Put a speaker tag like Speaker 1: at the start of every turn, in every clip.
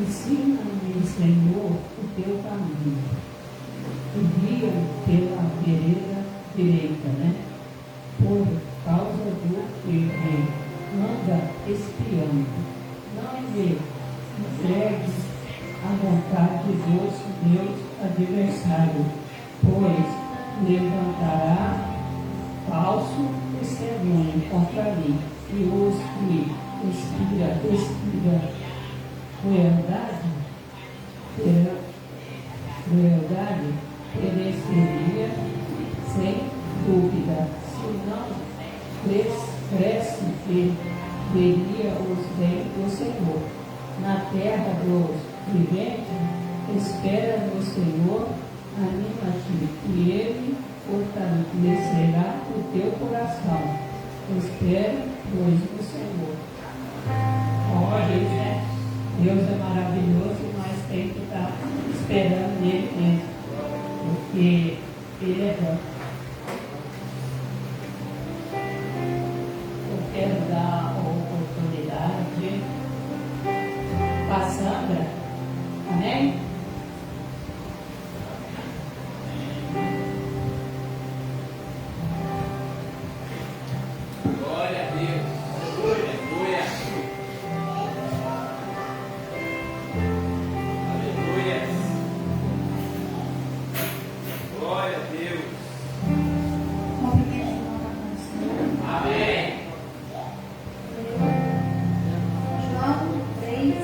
Speaker 1: Ensina-me, Senhor, o teu caminho. E guia-me pela vereda direita, né? Por causa do que anda espiando. Não me entregues à vontade dos meus adversários, pois levantará falso testemunho contra mim, e os que expira crueldade pereceria sem dúvida, se não cresce e veria os bens do Senhor. Na terra dos viventes, espera no Senhor, anima-te, e Ele fortalecerá o teu coração. Espera, pois, no Senhor. Olha, né? Deus é maravilhoso, mas tem que estar esperando nele mesmo, porque Ele é bom. Eu quero dar a oportunidade para a Sandra, amém?
Speaker 2: Glória a Deus, aleluia, aleluia, glória a Deus, amém.
Speaker 3: João 3,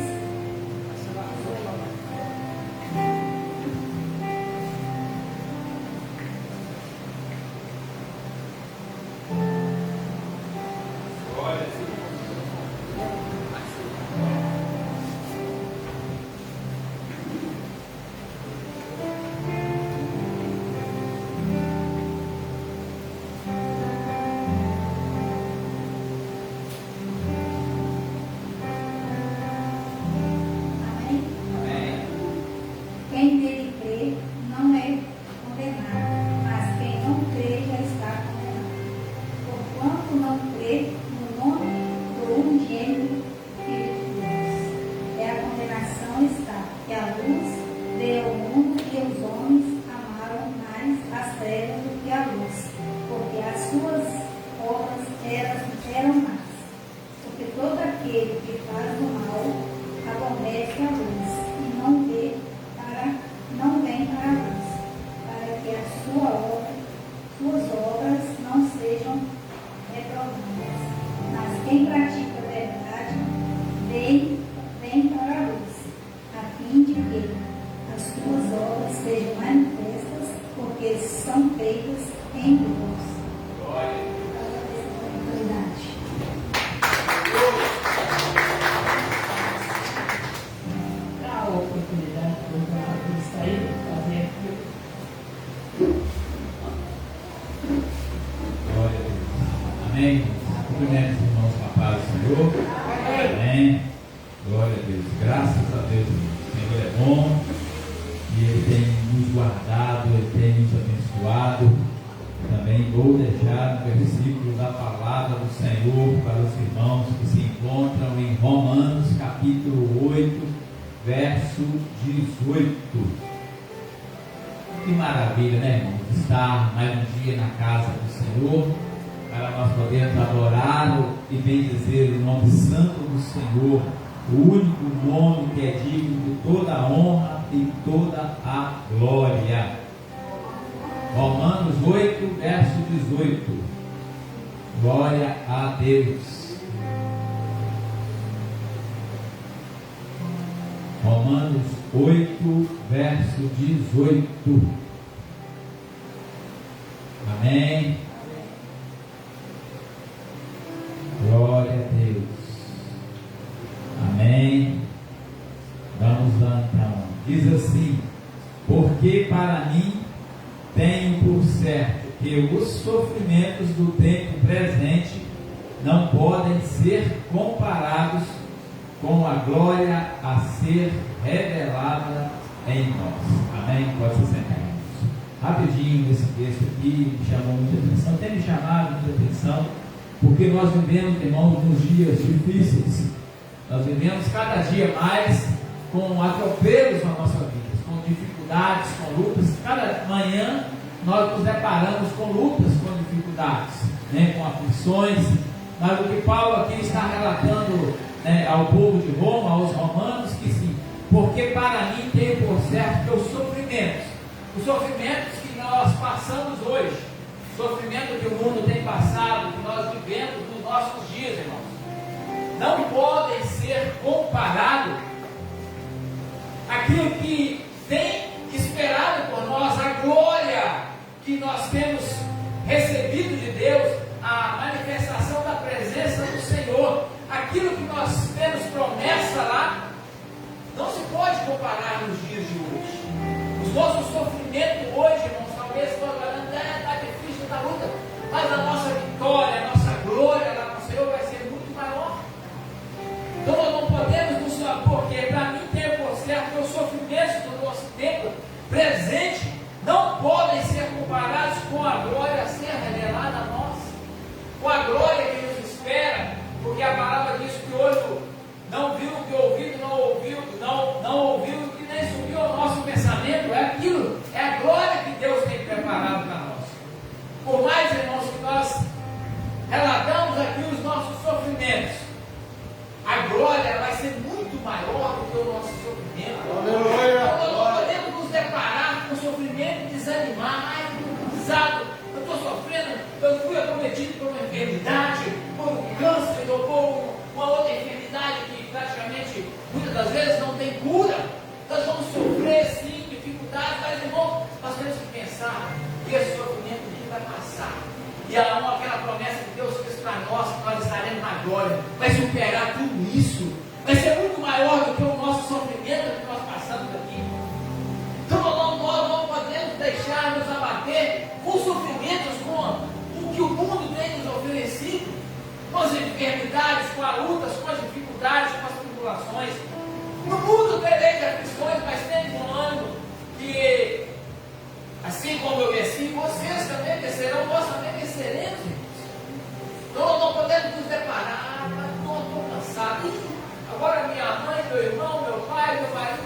Speaker 2: Glória a Deus.
Speaker 3: amém?
Speaker 2: Amém.
Speaker 3: Quem nele crê não é condenado, mas quem não crê já está condenado. Porquanto não crê no nome do unigênito Filho de Deus. É a condenação está, que a luz veio ao mundo e os homens amaram mais as trevas do que a luz, porque as suas obras eram más. Porque todo aquele que faz o mal aborrece a luz e não vem para a luz, para que suas obras não sejam reprovadas. Mas quem pratica a verdade vem para a luz, a fim de que as suas obras sejam manifestas, porque são feitas em Deus.
Speaker 2: Glória.
Speaker 3: Verdade.
Speaker 1: Dá a oportunidade para o jornalista aí fazer aquilo.
Speaker 2: Glória a Deus. Amém. Cumprimento os irmãos com a paz do Senhor. Amém. Glória a Deus. Graças a Deus. O Senhor é bom e Ele tem nos guardado, Ele tem nos abençoado. Também vou deixar no versículo da palavra do Senhor para os irmãos que se encontram em Romanos capítulo 8, verso 18. Que maravilha, né, irmão? Estar mais um dia na casa do Senhor, para nós podermos adorar e bendizer o nome santo do Senhor, o único nome que é digno de toda a honra e toda a glória. Romanos 8, verso 18. Glória a Deus. Romanos 8, verso 18. Amém. Glória a Deus. Amém. Vamos lá então. Diz assim: porque para mim tenho por certo que os sofrimentos do tempo presente não podem ser comparados com a glória a ser revelada em nós. Amém? Pode se sentar. Rapidinho, esse texto aqui me chamou muita atenção, tem me chamado muita atenção, porque nós vivemos, irmãos, nos dias difíceis. Nós vivemos cada dia mais com atropelos na nossa vida, com dificuldades, com lutas. Cada manhã nós nos deparamos com lutas, com dificuldades, né, com aflições. Mas o que Paulo aqui está relatando, né, ao povo de Roma, aos romanos, que sim, porque para mim tem por certo que os sofrimentos que nós passamos hoje, o sofrimento que o mundo tem passado, que nós vivemos nos nossos dias, irmãos, não podem ser comparados àquilo que tem esperado por nós, a glória que nós temos recebido de Deus, a manifestação da presença do Senhor, aquilo que nós temos promessa lá, não se pode comparar nos dias de hoje. Os nossos sofrimentos hoje, irmãos, talvez estão olhando, está difícil, está luta, mas a nossa vitória, a nossa glória lá no Senhor vai ser muito maior. Então nós não podemos nos só, porque para mim tem por certo que os sofrimentos do nosso tempo presente não podem ser comparados com a glória a ser revelada a nós, com a glória que nos espera, porque a palavra diz que hoje não viu o que ouviu, não ouviu o que nem subiu ao nosso pensamento. É aquilo, é a glória que Deus tem preparado para nós. Por mais, irmãos, que nós relatamos aqui os nossos sofrimentos, a glória vai ser muito maior do que o nosso sofrimento. Nós não podemos nos deparar com sofrimento e desanimar. Ai, eu estou cansado, eu estou sofrendo, eu fui acometido por uma enfermidade, por um câncer, ou por uma outra enfermidade que praticamente, muitas das vezes, não tem cura. Nós vamos sofrer, sim, dificuldades, mas, irmão, nós temos que pensar que esse sofrimento vai passar. E aquela promessa que Deus fez para nós, que nós estaremos na glória, vai superar tudo isso, vai ser muito maior do que o nosso sofrimento que nós passamos aqui. Então nós não podemos deixar nos abater com os sofrimentos, com o que o mundo tem nos oferecido, com as enfermidades, com as lutas, com as dificuldades, com as tribulações. No mundo tereis aflições, mas tende um ano que, assim como eu venci, vocês também vencerão, nós também venceremos. Então nós não podemos nos deparar, mas não estou cansado. Agora minha mãe, meu irmão, meu pai, meu marido,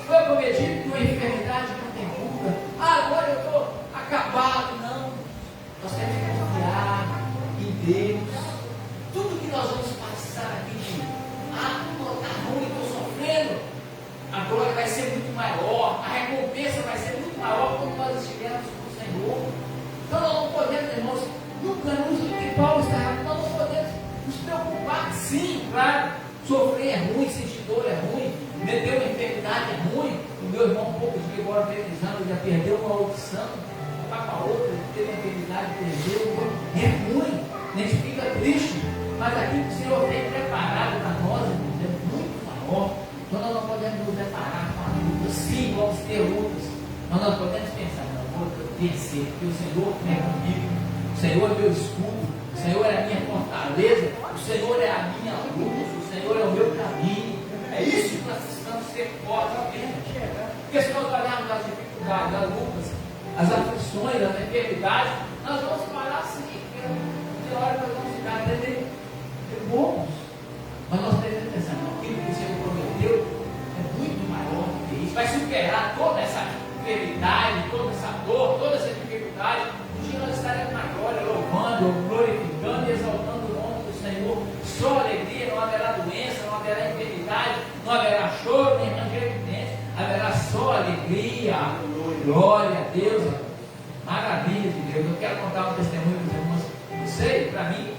Speaker 2: foi acometido de uma enfermidade que não tem cura. Agora eu estou acabado. Não. Nós temos que confiar em Deus. Tudo que nós vamos passar aqui, está ruim, estou sofrendo, a glória vai ser muito maior, a recompensa vai ser muito maior quando nós estivermos com o Senhor. Então nós não podemos, irmãos, nunca que Paulo está errado, nós não podemos nos preocupar. Sim, claro, sofrer é ruim, sentir dor é ruim, meter uma enfermidade é ruim. O meu irmão, um pouco de agora, realizando, já perdeu uma audição, vai para outra, teve uma enfermidade, perdeu, é ruim, a gente fica triste. Mas aquilo que o Senhor tem preparado para nós, irmãos, é muito maior. Então nós não podemos nos deparar com a luta. Sim, vamos ter lutas, mas nós podemos pensar, não, vou vencer, porque o Senhor é comigo, o Senhor é meu escudo, o Senhor é a minha fortaleza, o Senhor é a minha luz, o Senhor é o meu caminho. É isso que nós precisamos ser fortes mesmo. Porque se nós olharmos as dificuldades, as lutas, as aflições, as enfermidades, nós vamos parar assim, porque de hora nós vamos ficar até bons, mas nós devemos pensar, aquilo que o Senhor prometeu é muito maior do que isso, vai superar toda essa enfermidade, toda essa dor, toda essa dificuldade. Um dia nós estaremos na glória, louvando, glorificando e exaltando o nome do Senhor. Só alegria, não haverá doença, não haverá enfermidade, não haverá choro, nem ranger de dentes, haverá só alegria, glória a Deus, maravilha de Deus. Eu quero contar um testemunho para os irmãos. Não sei, para mim,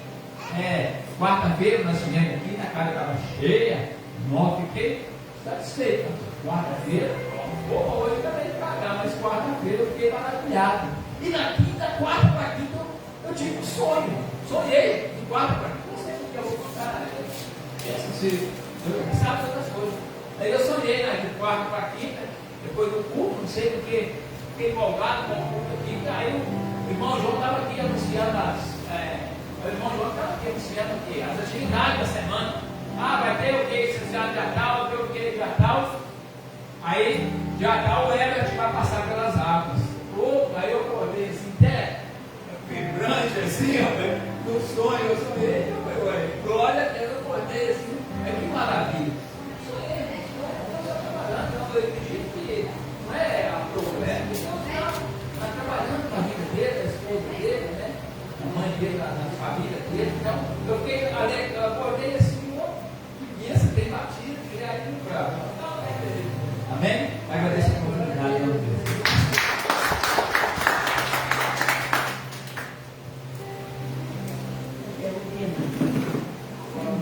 Speaker 2: quarta-feira nós estivemos aqui, na casa estava cheia, não fiquei satisfeito. Quarta-feira, hoje também de pagar, mas quarta-feira eu fiquei maravilhado. E na quinta, quarta para quinta, eu tive um sonho. Sonhei de quarta para quinta, não sei o que eu vou contar. Eu pensava outras coisas. Aí eu sonhei de quarta para quinta, depois do culto, não sei porque, fiquei empolgado com o culto aqui. Aí o irmão João estava aqui anunciando o irmão João estava aqui anunciando o quê? As atividades da semana. Vai ter o que? Dia tal, vai ter o que? Dia tal. Aí, dia tal, o Everett vai passar pelas águas. Aí eu acordei assim, até vibrante assim, no sonho, eu sonhei. Glória a Deus, eu acordei assim, que maravilha. Sonhei, Amém? Agradeço a oportunidade, meu Deus.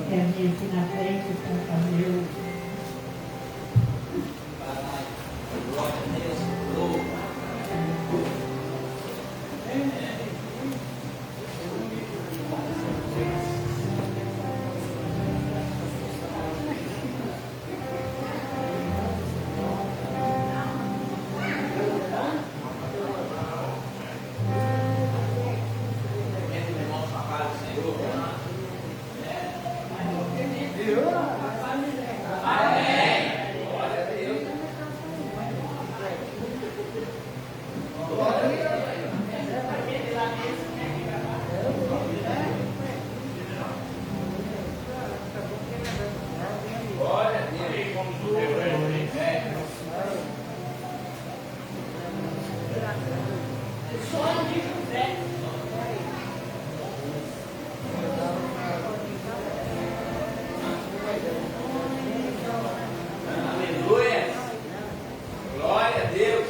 Speaker 1: Quer vir aqui na frente para fazer o.
Speaker 2: Glória a Deus.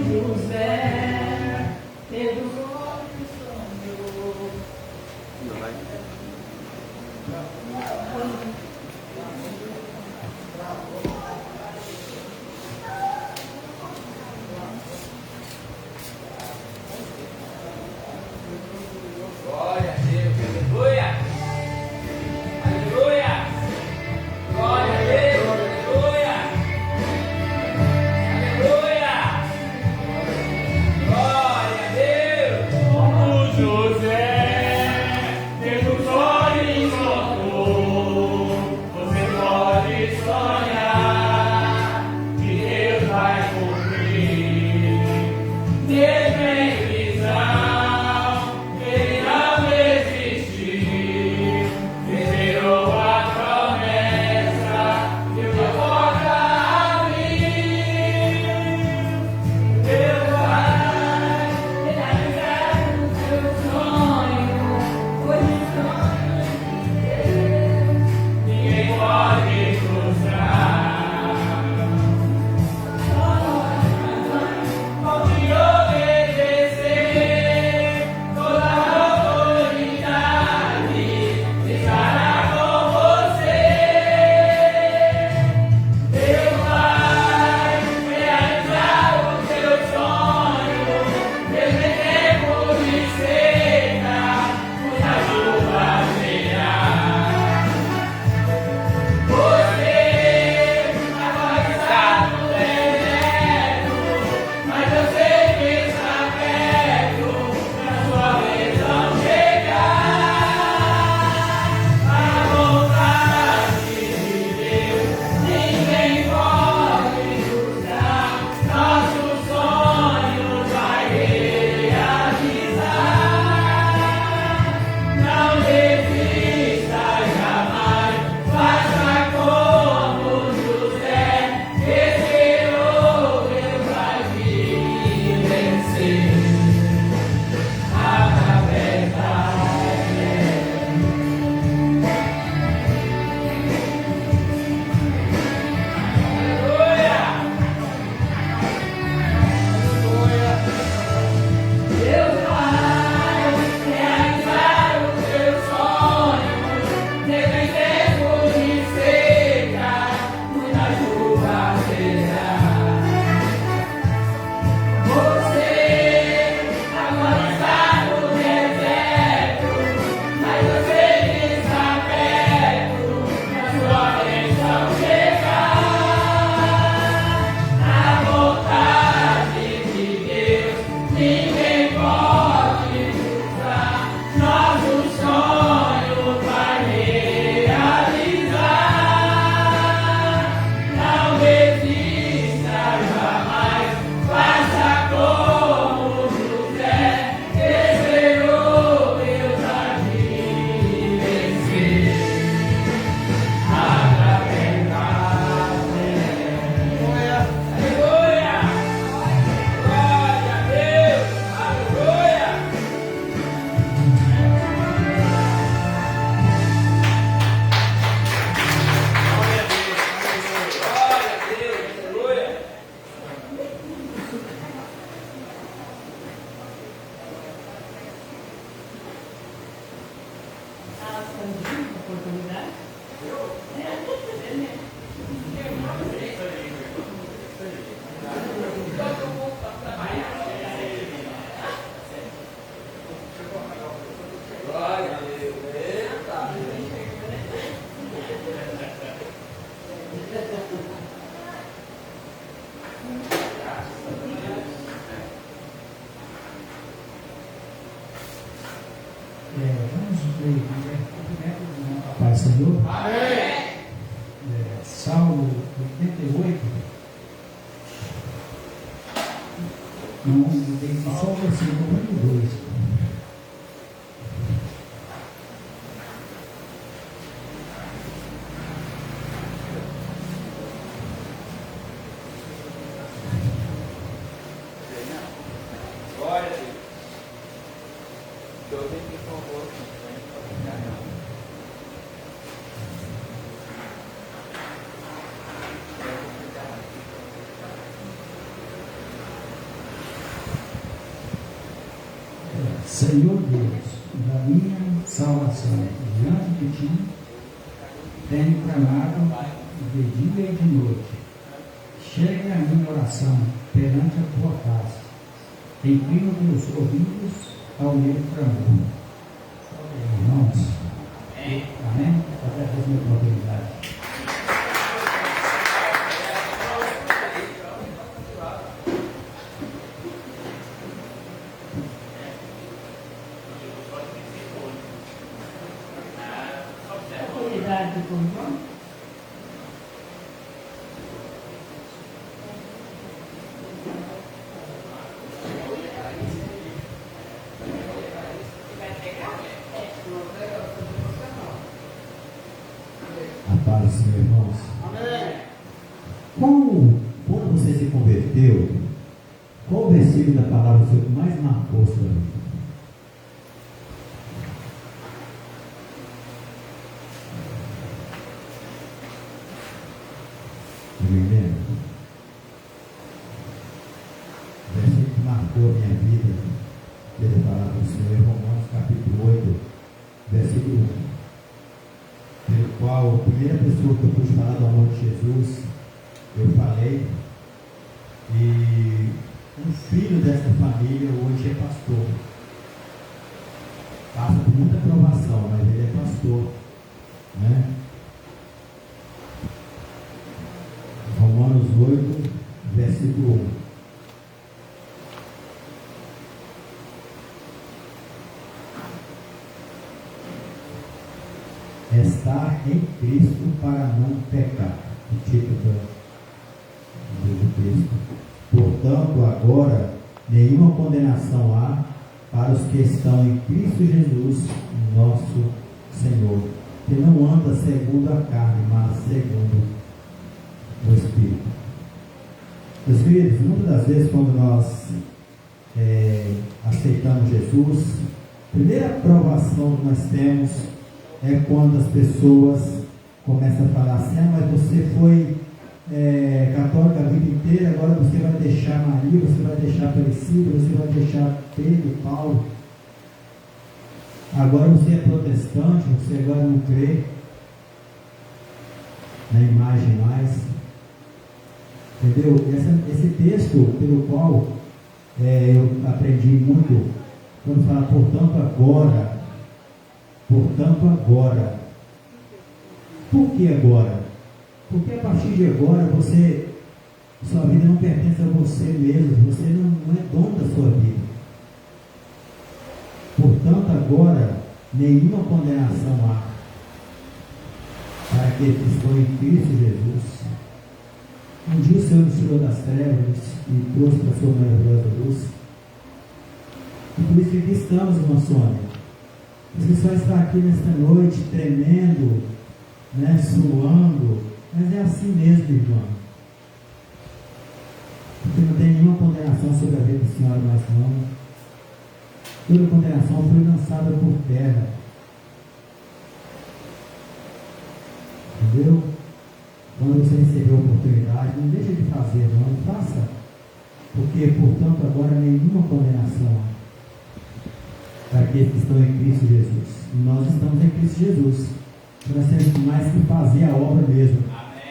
Speaker 1: José, teve os olhos sonhou.
Speaker 2: Glória a Deus, aleluia, aleluia, glória a Deus, aleluia, aleluia, glória a Deus.
Speaker 4: Como José teve os olhos sonhou, você pode sonhar que Deus vai cumprir. Mesmo em visão, Ele não desistiu, esperou a promessa e uma porta abriu. Deus vai realizar o seu sonho, pois o sonho de Deus ninguém pode frustrar. Pode obedecer.
Speaker 1: oportunidade.
Speaker 5: Vamos ler aqui, cumprimento do irmão Papai Senhor.
Speaker 4: Amém.
Speaker 5: Salmo 88. Não, tem só o versículo 22.
Speaker 2: Glória a Deus. Eu tenho que favor
Speaker 5: Senhor Deus, da minha salvação, diante de ti, tenho clamado de dia e de noite. Chegue a minha oração perante a tua face. Inclino meus ouvidos ao meu clamor. Irmãos, amém? Agradeço a minha oportunidade.
Speaker 1: Oportunidade de confronto.
Speaker 6: A paz, Senhor, irmãos.
Speaker 4: Amém.
Speaker 6: Quando você se converteu, qual versículo da palavra foi que mais marcou sua vida? Eu me lembro. O versículo que marcou a minha vida, pela palavra do Senhor, é Romanos capítulo 8, versículo 1. Pelo qual a primeira pessoa que eu pude falar do amor de Jesus, eu falei, e um filho dessa família hoje é pastor. Passa por muita provação, mas ele é pastor, né? Romanos 8, versículo 1. Estar em Cristo para não pecar. O título do texto. Portanto, agora, nenhuma condenação há para os que estão em Cristo Jesus, nosso Senhor, que não anda segundo a carne, mas segundo o Espírito. Meus queridos, muitas das vezes quando nós aceitamos Jesus, a primeira provação que nós temos é quando as pessoas começam a falar assim: mas você foi católico a vida inteira, agora você vai deixar Maria, você vai deixar Aparecida, você vai deixar Pedro, Paulo, agora você é protestante, você agora não crê na imagem mais. Entendeu? Esse texto pelo qual eu aprendi muito, quando fala portanto agora, por que agora? Porque a partir de agora sua vida não pertence a você mesmo, você não é dono da sua vida. Portanto agora nenhuma condenação há para aqueles que estão em Cristo Jesus. Um dia o Senhor nos tirou das trevas e trouxe para a sua maravilhosa luz. E por isso que aqui estamos, irmã Sônia. Você só está aqui nesta noite tremendo, né, suando, mas é assim mesmo, irmã. Porque não tem nenhuma condenação sobre a vida da senhora mais não. Toda condenação foi lançada por terra. Entendeu? Quando você receber a oportunidade, não deixe de fazer, não faça. Porque, portanto, agora nenhuma condenação para aqueles que estão em Cristo Jesus. E nós estamos em Cristo Jesus. Nós temos mais que fazer a obra mesmo.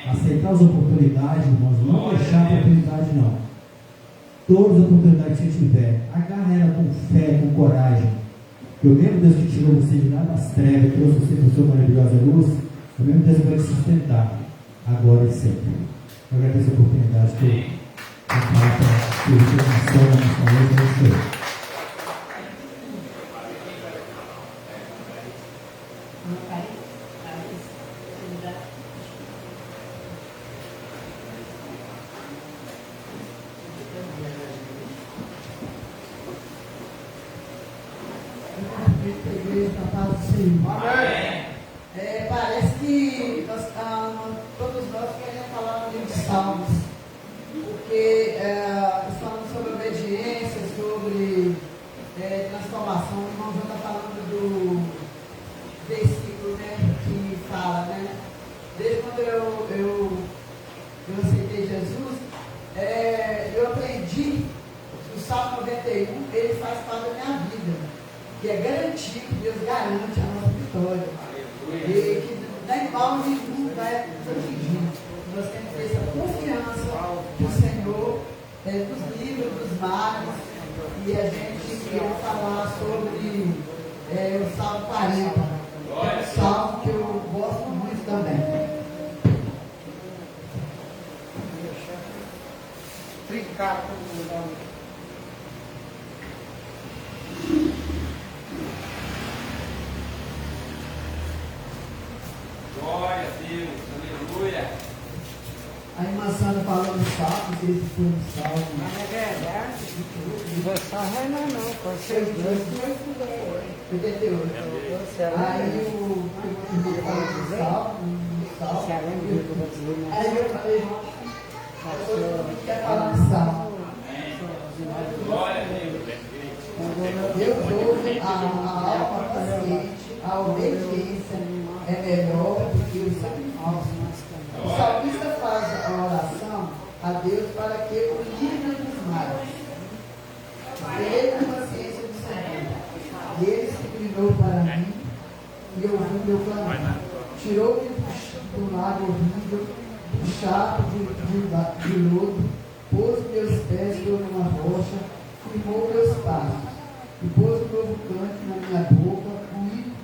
Speaker 6: Aceitar as oportunidades, irmãos, não deixar a oportunidade não. Todas as oportunidades que você tiver, agarra ela com fé, com coragem. Que o mesmo Deus que tirou você de lá das trevas, trouxe você para a sua maravilhosa luz, o mesmo Deus vai te sustentar, agora e sempre. Eu agradeço a oportunidade que eu falo para o Senhor na nossa noite.
Speaker 7: Parece que todos nós queremos falar de salmos, porque falando sobre obediência, sobre transformação. O irmão já está falando do versículo, né, que fala, né? Desde quando eu aceitei Jesus, eu aprendi que o Salmo 91 ele faz parte da minha vida. Que é garantido, Deus garante a nossa vitória. E que nem mal nenhum vai nos atingir. Nós temos que ter essa confiança que o Senhor nos livra dos males. E a gente quer falar sobre o Salmo 40. É um salmo que eu gosto muito também. Trincar com o
Speaker 2: Glória a Deus, aleluia.
Speaker 7: A irmã Sandra falou no salmo, que esse foi um salmo.
Speaker 8: Mas é verdade, não vou só reinar não, pode ser os dois.
Speaker 7: 88. Aí o que falou no salmo, aí eu falei, eu quero falar no salmo.
Speaker 2: Glória a Deus.
Speaker 7: Deus ouve a alma paciente, a obediência é melhor do que o sacrifício. O salmista faz a oração a Deus para que o livre dos males. Ele a paciência do Senhor. Ele se inclinou para mim e ouviu meu clamor. Tirou-me do lago horrível, do chato de lodo, pôs meus pés sobre uma rocha, firmou meus passos, e pôs um novo canto na minha boca, o hino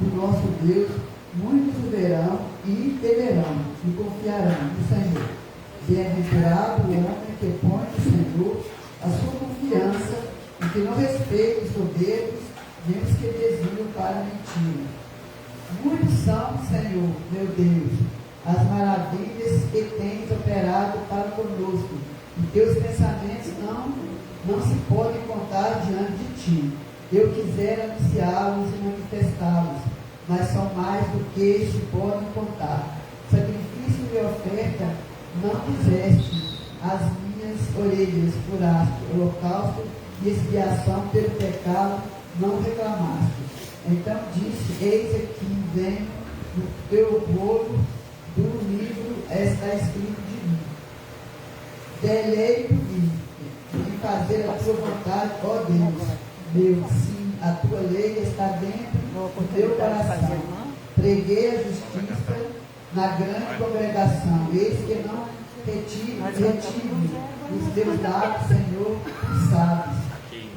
Speaker 7: do nosso Deus. Muitos verão e temerão e confiarão no Senhor. Bem-aventurado o homem que põe no Senhor a sua confiança e que não respeita os soberbos, nem os que desviam para a mentira. Muitos são, Senhor, meu Deus, as maravilhas que tens operado para conosco, e teus pensamentos não se podem contar diante de ti. Eu quisera anunciá-los e manifestá-los, mas são mais do que se podem contar. Sacrifício e oferta não quiseste, as minhas orelhas furaste, holocausto e expiação pelo pecado não reclamaste. Então disse, eis aqui vem no teu bolo, do livro está escrito de mim. Deleito-me em fazer a tua vontade, ó Deus, meu sim, a tua lei está dentro do meu coração. Preguei a justiça na grande congregação. Eis que não retive os teus lábios, Senhor, tu sabes.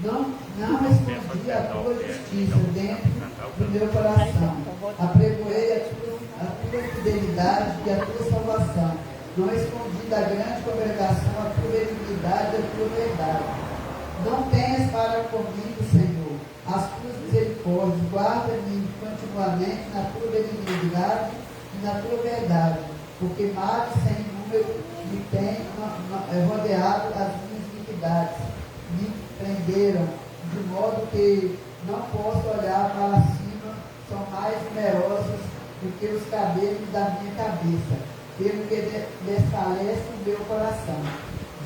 Speaker 7: Não respondi a tua justiça dentro do meu coração. Apregoei a tua fidelidade e a tua salvação. Não escondi da grande congregação a tua benignidade e a tua verdade. Não tenhas para comigo, Senhor, as tuas misericórdias. Guarda-me continuamente na tua benignidade e na tua verdade, porque males sem número me têm rodeado as minhas iniquidades. Me prenderam, de modo que não posso olhar para cima, são mais numerosos do que os cabelos da minha cabeça, pelo que desfalece o meu coração.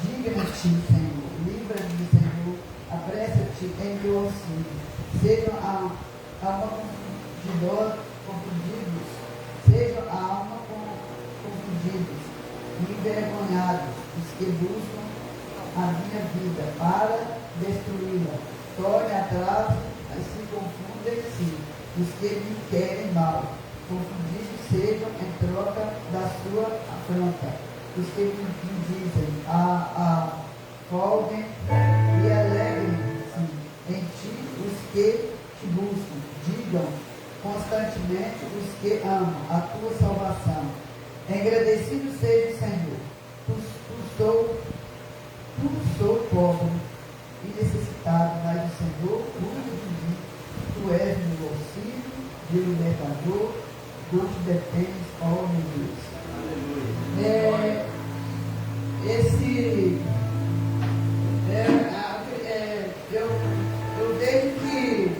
Speaker 7: Digna-te, Senhor, livra-me, Senhor, apressa-te em meu auxílio. Sejam a alma de nós confundidos, sejam a alma confundidos e envergonhados os que buscam a minha vida para destruí-la. Torne atrás e se confundem em si os que me querem mal. confundistes sejam em troca da sua afronta. Os que me dizem, folguem e alegrem-se em ti os que te buscam. Digam constantemente os que amam a tua salvação. Engrandecido seja o Senhor. Tu sou pobre e necessitado, mas o Senhor cuida de mim. Tu és meu auxílio, meu libertador, não te detens, ó meu Deus. Eu vejo que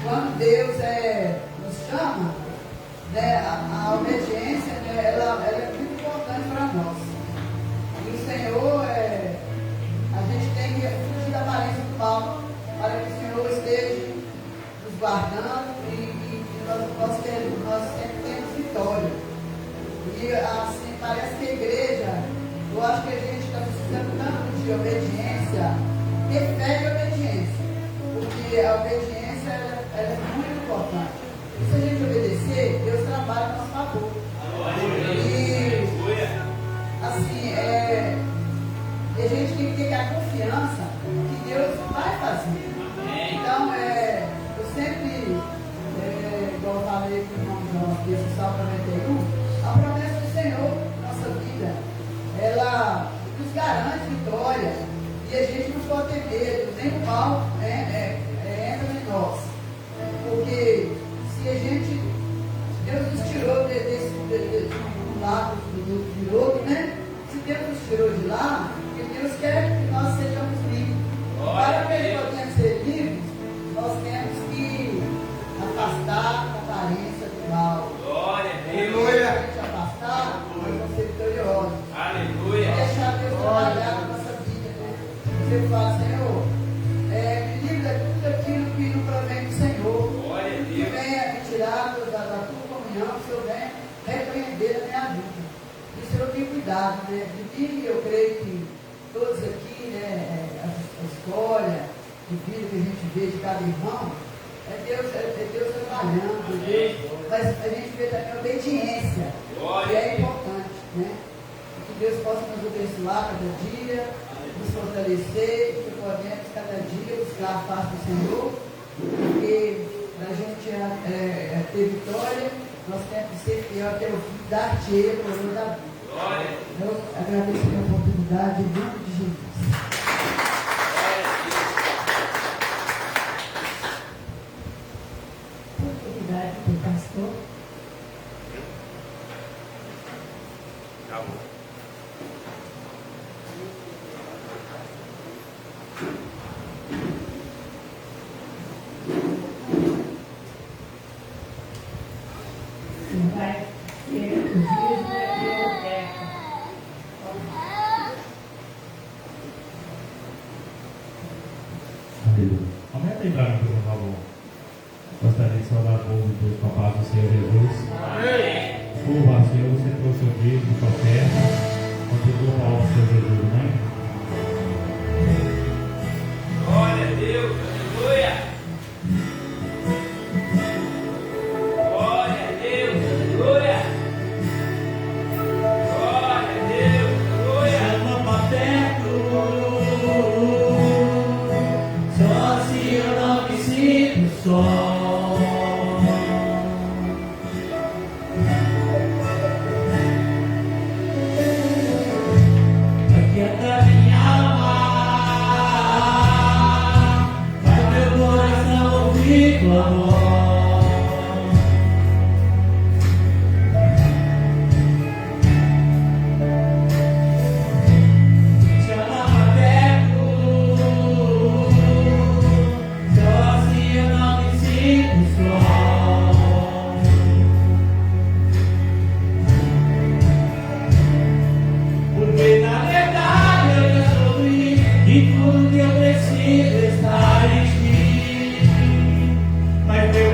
Speaker 7: quando Deus nos chama, né, a obediência, né, ela é muito importante para nós. E o Senhor, a gente tem que fugir da aparência do mal, para que o Senhor esteja nos guardando e nós sempre temos vitória. E assim, parece que a igreja, eu acho que a gente está precisando tanto de obediência, ter fé e obediência, porque a obediência ela é muito importante. E se a gente obedecer, Deus trabalha a nosso favor. E assim, a gente tem que ter a confiança que Deus vai fazer. Então, eu sempre, igual eu falei com o irmão João aqui, esse Salmo 91, a promessa do Senhor na nossa vida, ela nos garante vitória. E a gente não pode ter medo, nem o mal entra em nós. Porque se a gente, Deus nos tirou desse lado do lodo, né? Se Deus nos tirou de lá, porque Deus quer que nós sejamos livres. Para que nós podemos ser livres, nós temos que afastar a aparência do mal.
Speaker 2: Glória a
Speaker 7: Se
Speaker 2: Deus.
Speaker 7: a gente afastar, nós vamos ser vitoriosos.
Speaker 2: Aleluia.
Speaker 7: Deixar Deus trabalhar na nossa vida, né? Você fala, Senhor, me livra de tudo aquilo que não provém do Senhor.
Speaker 2: Glória a
Speaker 7: Que
Speaker 2: Deus.
Speaker 7: venha me tirar da tua comunhão, que o Senhor venha repreender a minha vida. E o Senhor tem cuidado, né? De mim, eu creio que todos aqui, né, a história de vida que a gente vê de cada irmão, é Deus trabalhando, Deus, mas a gente vê também a obediência, que é importante, né? Que Deus possa nos abençoar cada dia, nos fortalecer, que podemos cada dia buscar a paz do Senhor, porque para a gente ter vitória, nós temos que ser fiel até o fim, dar-te a coroa da vida. Eu agradeço a oportunidade em nome de Jesus.
Speaker 1: Oportunidade para o pastor.
Speaker 4: Acabou.
Speaker 1: Vai ser o dízimo e a oferta.
Speaker 6: Aleluia.
Speaker 9: Aumenta aí para mim, por favor. Gostaria de saudar o povo de Deus com a paz do Senhor Jesus. Curva, Senhor, você trouxe o dízimo, sua oferta. Continua a palavra do Senhor Jesus, né?
Speaker 2: Glória a Deus. Aleluia. Glória a Deus. Aleluia. Glória a Deus. Aleluia.
Speaker 5: Chama pra perto, só se eu não me sinto só. Aquieta minha alma, faz meu coração ouvir tua voz. Chama pra perto, só assim eu não me sinto só. Porque na verdade eu já sofri e tudo que eu preciso está em ti. Mas meu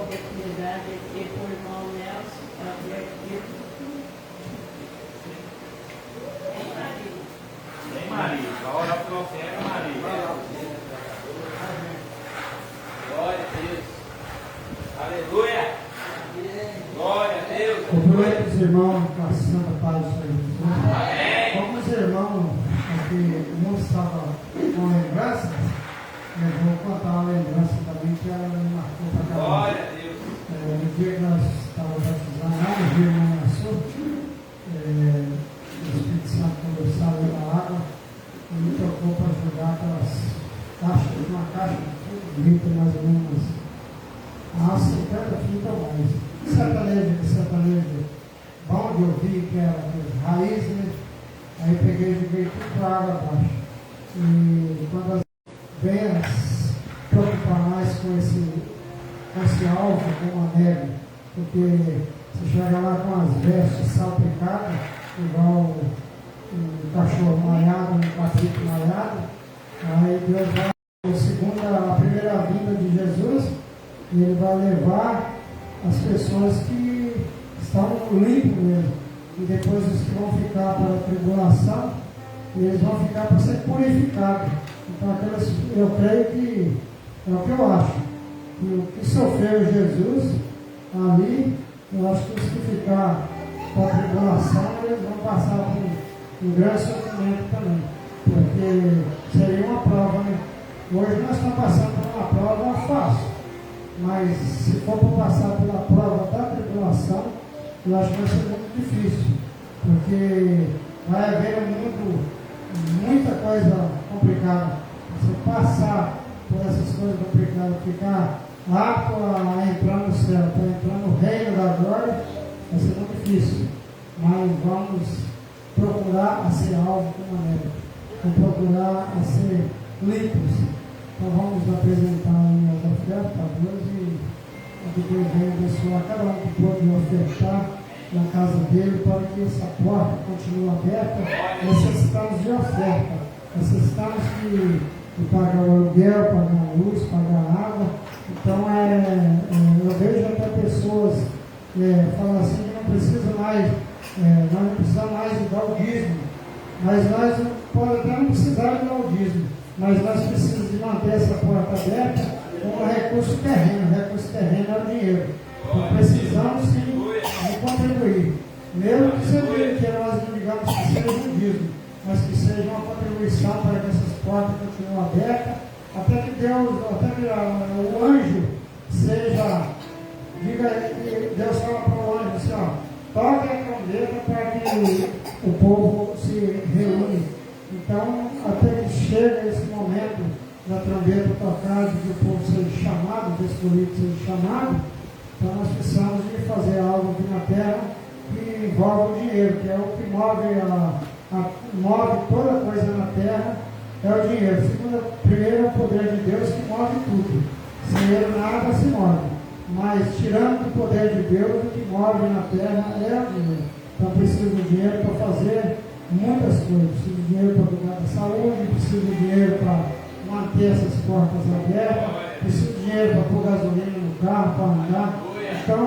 Speaker 1: oportunidade aqui para o irmão Nelson, para vir aqui.
Speaker 4: Vem, Maria. Vai orar pelo oferta, Maria. Glória a Deus. Aleluia. Glória a Deus.
Speaker 10: Cumprimento os irmãos com a santa paz do Senhor Jesus.
Speaker 4: Amém.
Speaker 10: Como os irmãos aqui não estavam com lembrança, eu vou contar uma lembrança também que ela me marcou para cada um.
Speaker 4: Glória a Deus.
Speaker 10: No dia que nós estávamos batizando, lá no Rio Manhaçu, o Espírito Santo, quando eu saí da água, ele me tocou para ajudar aquelas caixas, uma caixa de litro mais ou menos, a 50 fitas ou mais. Sertanejo, bom de ouvir, que era raiz, né? Aí peguei e joguei tudo para a água abaixo. E quando as venhas preocupar mais com esse alvo, com a neve, porque você chega lá com as vestes salpicadas, igual um cachorro malhado, um cabrito malhado, aí Deus vai, a primeira vinda de Jesus, e Ele vai levar as pessoas que estão limpos mesmo, e depois os que vão ficar pela tribulação, e eles vão ficar para ser purificados. Então, eu creio que é o que eu acho, que o que sofreu Jesus ali, eu acho que os que ficar para a tribulação, eles vão passar por um grande sofrimento também, porque seria uma prova, né? Hoje nós estamos passando por uma prova fácil, mas se for para passar pela prova da tribulação, eu acho que vai ser muito difícil, porque vai haver no mundo muita coisa complicada. Você passar por essas coisas complicadas, ficar apto a entrar no céu, para entrar no reino da glória, vai ser muito difícil. Mas vamos procurar a ser alvo com a neve, vamos procurar a ser limpos. Então vamos apresentar as ofertas a Deus e que Deus venha abençoar cada um que pode ofertar na casa dele para que essa porta continue aberta. Necessitamos de oferta, necessitamos de pagar o aluguel, pagar a luz, pagar a água. Então eu vejo até pessoas falando assim que não precisa mais, nós não precisamos mais de dar o dízimo, mas nós podemos até não precisar de dar o dízimo, mas nós precisamos de manter essa porta aberta com o recurso terreno. O recurso terreno é o dinheiro. Então precisamos sim de contribuir. Mesmo que nós não digamos que seja um dízimo, mas que seja uma contribuição para que essas portas continuem abertas, até que o anjo seja, Deus fala para o anjo assim, ó, toque a trombeta para que o povo se reúne. Então, até que chega esse momento da trombeta tocar, de que o povo seja chamado, do escolhido seja chamado, então nós precisamos de fazer algo aqui na terra que envolve o dinheiro, que é o que move toda coisa na terra, é o dinheiro. Primeiro é o poder de Deus que move tudo. Sem ele nada se move. Mas tirando o poder de Deus, o que move na terra é o dinheiro. Então precisa do dinheiro para fazer muitas coisas. Precisa de dinheiro para cuidar da saúde, precisa de dinheiro para manter essas portas abertas, precisa de dinheiro para pôr gasolina no carro, para andar. Então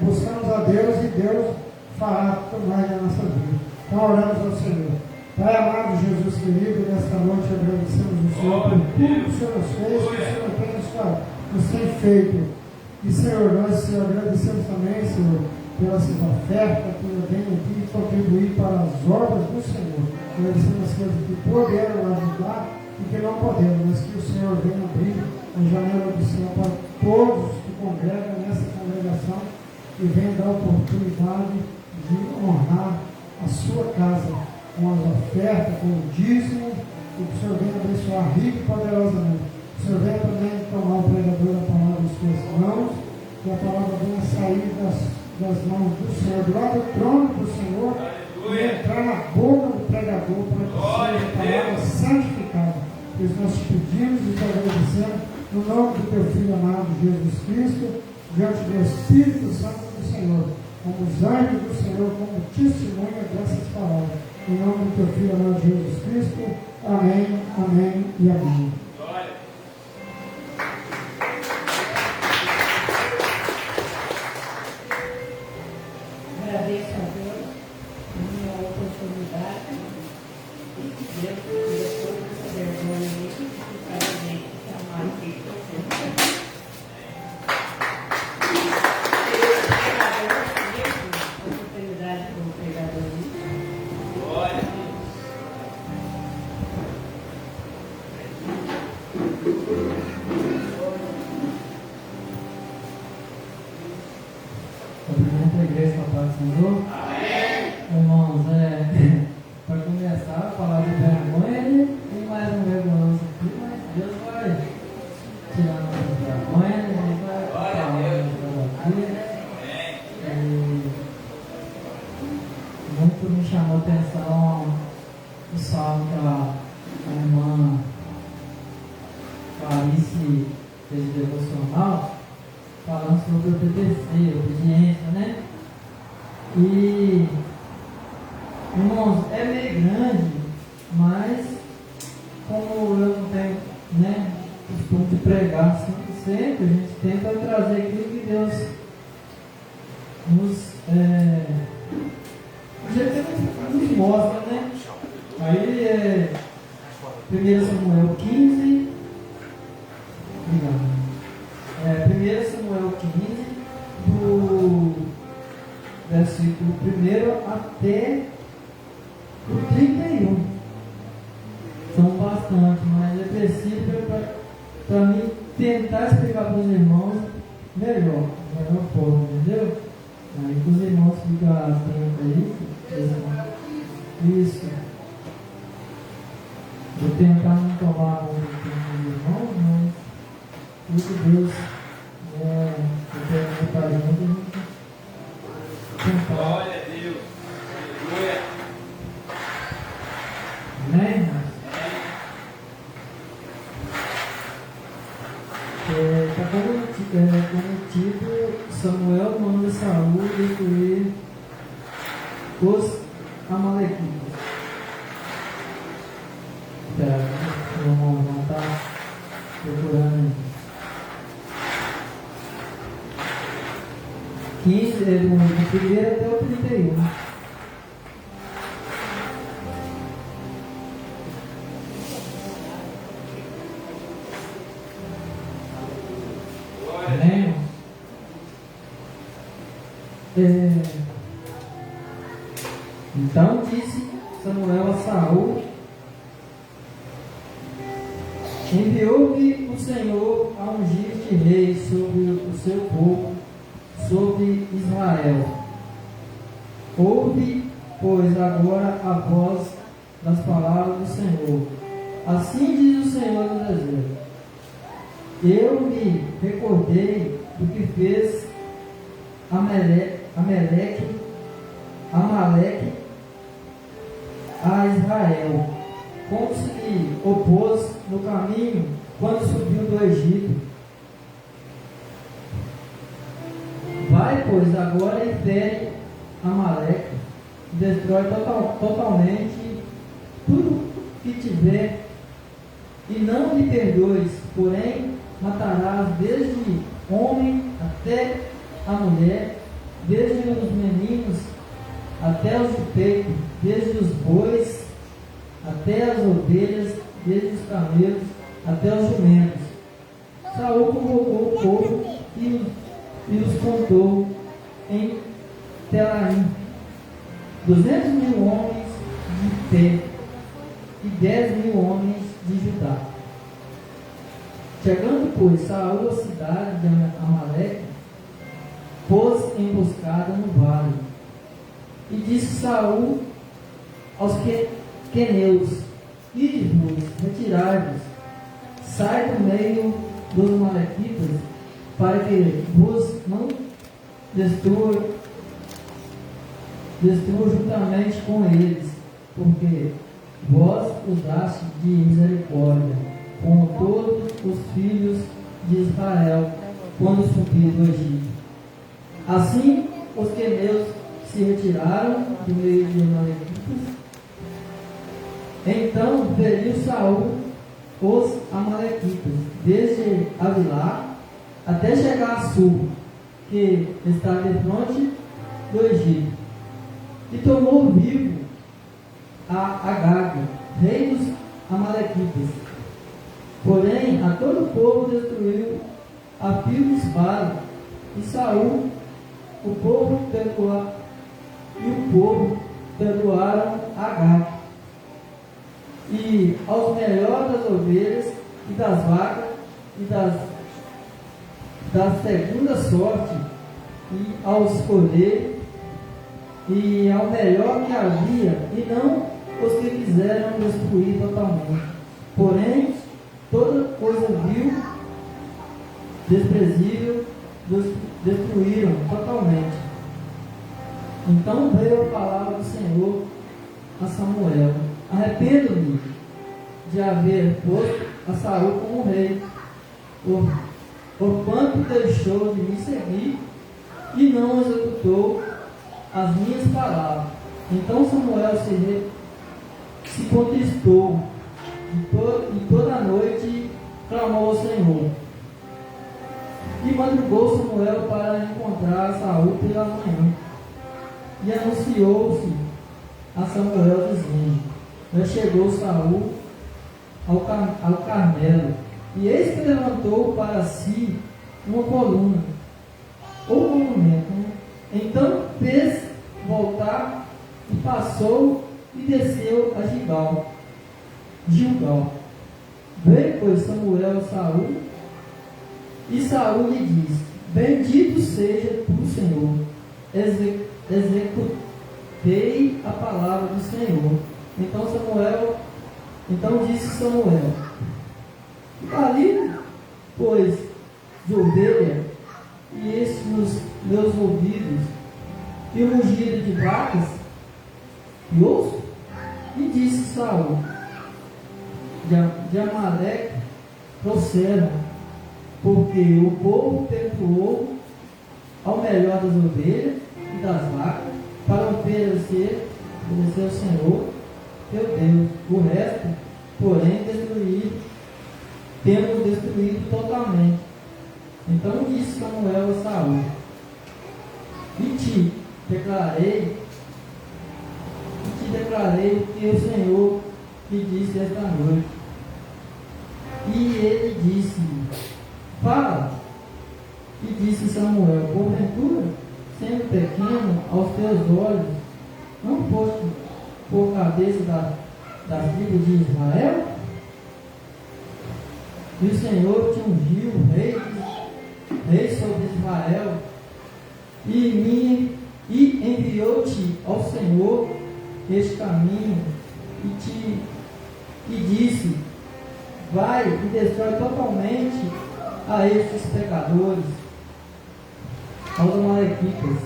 Speaker 10: buscamos a Deus e Deus fará tudo mais na nossa vida. Então oramos ao Senhor. Pai amado, Jesus querido, nesta noite agradecemos o Senhor por tudo que o Senhor nos fez, que o Senhor nos tem feito. E Senhor, nós agradecemos também, Senhor, pelas ofertas que vem aqui contribuir para as obras do Senhor. Agradecemos as coisas que puderam ajudar e que não podemos, mas que o Senhor venha abrir a janela do céu para todos que congregam nessa congregação e venha dar a oportunidade de honrar a sua casa com as ofertas, com o dízimo, e que o Senhor venha abençoar rico e poderosamente. O Senhor venha também tomar o pregador da palavra em suas mãos, que a palavra venha sair das mãos do Senhor, do lado do trono do Senhor, e entrar na boca do pregador para que seja a palavra santificada. Pois nós te pedimos e te agradecemos no nome do teu Filho amado Jesus Cristo, diante do Espírito Santo do Senhor, como os anjos do Senhor, como testemunha dessas palavras. Em nome do teu Filho amado Jesus Cristo. Amém, amém e amém. paz do Senhor. Irmãos, para começar a falar de vergonha, tem mais um vergonhoso aqui, mas Deus vai tirar nossa vergonha, Ele vai falar aqui. Muito me chamou a atenção o salmo que a irmã Clarice fez devocional, falando sobre obedecer, obediência, né? E, irmãos, é meio grande, mas como eu não tenho, né, costume de pregar sempre, a gente tenta trazer aquilo que Deus nos mostra, né? Aí 1 Samuel 15, 1 Samuel 15, do versículo 1 até o 31. São bastante, mas é preciso para mim tentar explicar para os irmãos melhor forma, entendeu? Aí que os irmãos ficam atentos aí. Isso. Vou tentar não tomar muito tempo dos irmãos, mas o que Deus quer para a gente tentar.
Speaker 4: Glória a Deus. Aleluia.
Speaker 10: Amém? Está cometido, Samuel manda Saul destruir os amalequitas. Vamos estar procurando 15, do 1 até o 31. Amém? Então disse Samuel a Saul: enviou-me o Senhor a ungir-te rei sobre o seu povo, sobre Israel. Ouve, pois, agora a voz das palavras do Senhor. Assim diz o Senhor dos Exércitos: eu me recordei do que fez Amaleque a Israel, como se lhe opôs no caminho quando subiu do Egito. Vai, pois, agora e fere Amaleque, e destrói totalmente tudo que tiver, e não lhe perdoes, porém matarás desde homem até a mulher, desde os meninos até os de peito, desde os bois até as ovelhas, desde os camelos até os jumentos. Saul convocou o povo e os contou em Telaim, 200.000 homens de pé e 10.000 homens de Judá. Chegando, pois, Saul à cidade de Amaleque, pôs emboscada no vale. E disse Saul aos queneus: ide-vos, retirai-vos, sai do meio dos amalequitas, para que vos não destrua juntamente com eles, porque vós usaste de misericórdia com todos os filhos de Israel quando subiu do Egito. Assim os queneus se retiraram do meio de amalequitas. Então feriu Saul os amalequitas, desde Avilá até chegar a Sul, que está defronte do Egito, e tomou vivo a Agag, rei dos amalequitas. Porém, a todo o povo destruiu a fio de espada, e Saul, o povo perdoaram Agag, e aos melhores das ovelhas e das vacas e da segunda sorte, e ao escolher
Speaker 11: e ao melhor que havia, e não os que quiseram destruir totalmente. Porém, toda coisa vil, desprezível, destruíram totalmente. Então veio a palavra do Senhor a Samuel: arrependo-me de haver posto a Saul como rei, porquanto deixou de me seguir e não executou as minhas palavras. Então Samuel se contristou e toda a noite clamou ao Senhor. E madrugou Samuel para encontrar Saul pela manhã. E anunciou-se a Samuel dizendo: já chegou Saul ao Carmelo, e eis que levantou para si uma coluna, ou monumento. Então fez voltar e passou e desceu a Gilgal. Veio, pois, Samuel a Saul, e Saul lhe disse: bendito seja tu, Senhor, executei a palavra do Senhor. Então disse Samuel: ali, pois, de ovelha, e estes nos meus ouvidos, e o rugido de vacas, e ouço? E disse Saul: de Amaleque trouxeram, porque o povo perdoou ao melhor das ovelhas e das vacas, para obedecer ao Senhor teu Deus. O resto, porém, temos destruído totalmente. Então disse Samuel a Saul: e te declarei o que o Senhor me disse esta noite. E ele disse: fala. E disse Samuel: porventura, sendo pequeno aos teus olhos, não foste por cabeça das tribos de Israel? E o Senhor te ungiu rei sobre Israel, e enviou-te ao Senhor este caminho, e disse: vai e destrói totalmente a estes pecadores, aos amalequitas,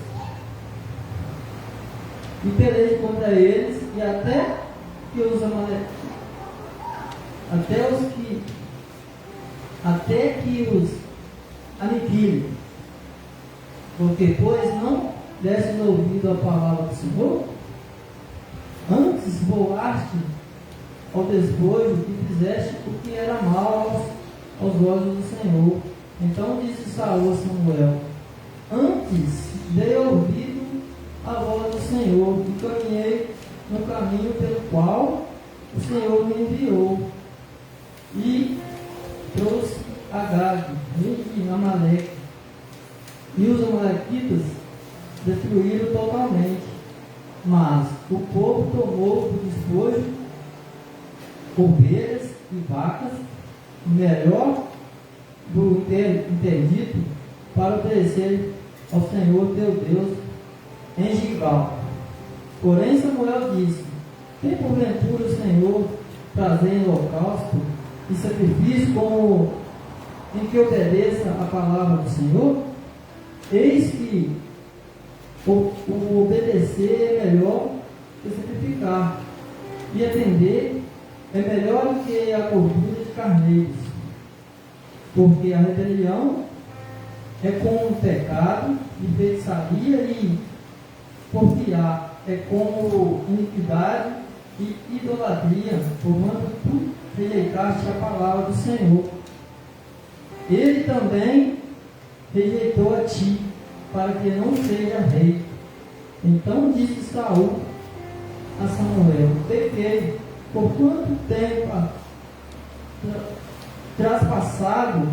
Speaker 11: e peleje contra eles, e até que os aniquile. Porque, pois, não destes ouvido a palavra do Senhor, antes voaste ao despojo e fizeste o que era mal aos olhos do Senhor. Então disse Saul a Samuel: antes dei ouvido à voz do Senhor e caminhei no caminho pelo qual o Senhor me enviou, e trouxe Agag, rei de Amaleque, e os amalequitas destruíram totalmente. Mas o povo tomou do despojo ovelhas e vacas, o melhor do interdito, para oferecer ao Senhor teu Deus em Gilgal. Porém Samuel disse: tem porventura o Senhor trazendo holocausto e sacrifício como em que obedeça a palavra do Senhor? Eis que o obedecer é melhor que sacrificar, e atender é melhor do que a gordura de carneiros, porque a rebelião é como pecado, e feitiçaria e porfiar é como iniquidade e idolatria, porquanto tu rejeitaste a palavra do Senhor. Ele também rejeitou a ti, para que não seja rei. Então disse Saul a Samuel: pequei, por quanto tempo traspassado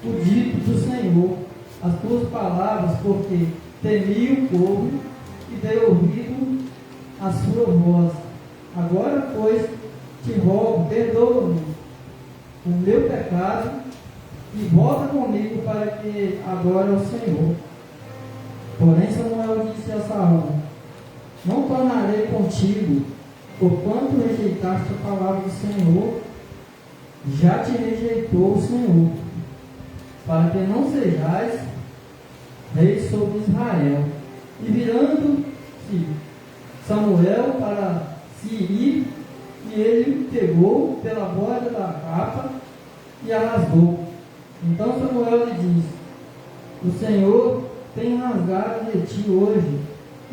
Speaker 11: o dito do Senhor, as tuas palavras, porque temi o povo e dei ouvido à sua voz. Agora, pois, te rogo, perdoa-me o meu pecado e volta comigo para que adore ao Senhor. Porém Samuel disse a Saul: não tornarei contigo, porquanto rejeitaste a palavra do Senhor, já te rejeitou o Senhor, para que não sejais rei sobre Israel. E virando-se Samuel para se ir, e ele pegou pela borda da capa e a rasgou. Então Samuel lhe disse: o Senhor tem rasgado de ti hoje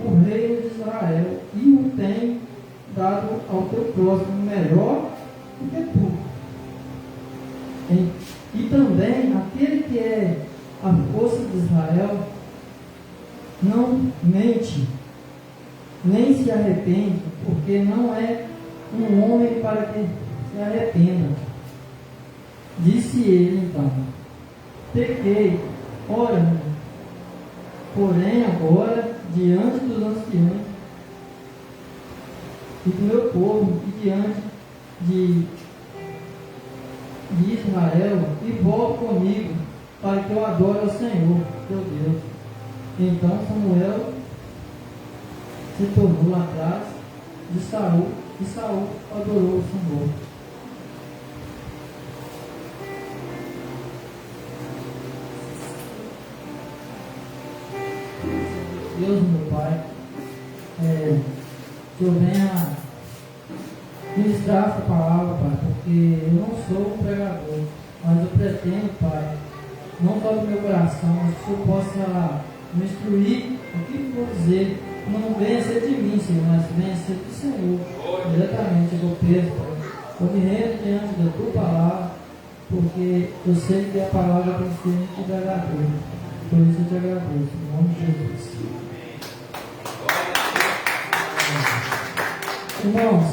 Speaker 11: o reino de Israel, e o tem dado ao teu próximo melhor do que tu. E também aquele que é a força de Israel não mente, nem se arrepende, porque não é um homem para que se arrependa. Disse ele então: pequei, ora, porém agora, diante dos anciãos e do meu povo, e diante de Israel, e volto comigo, para que eu adore ao Senhor, teu Deus. Então Samuel se tornou atrás de Saul, e Saul adorou o Senhor. Deus, meu Pai, que eu venha ministrar essa palavra, Pai, porque eu não sou um pregador, mas eu pretendo, Pai, não só do meu coração, mas que o Senhor possa me instruir o que vou dizer. Não venha ser de mim, Senhor, mas venha ser do Senhor, diretamente do peso, Pai. Eu me rendo diante da Tua palavra, porque eu sei que a palavra tem que ser te verdadeira. Por isso eu te agradeço, em nome de Jesus. Irmãos,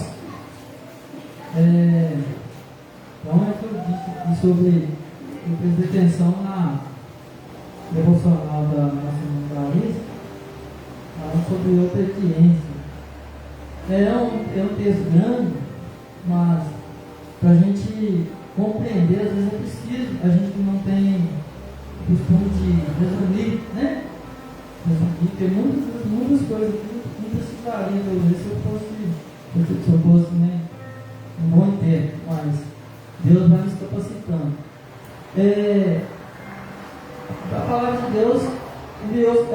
Speaker 11: então é que eu disse sobre, eu prestei atenção na devocional da nossa irmã Larissa, falando sobre obediência. É um texto grande, mas para a gente compreender, às vezes é preciso, a gente não tem costume de resumir, né? Resumir, tem muitas coisas que não precisaria, talvez, se eu fosse, né, um bom tempo, mas Deus vai nos capacitando. A palavra de Deus enviou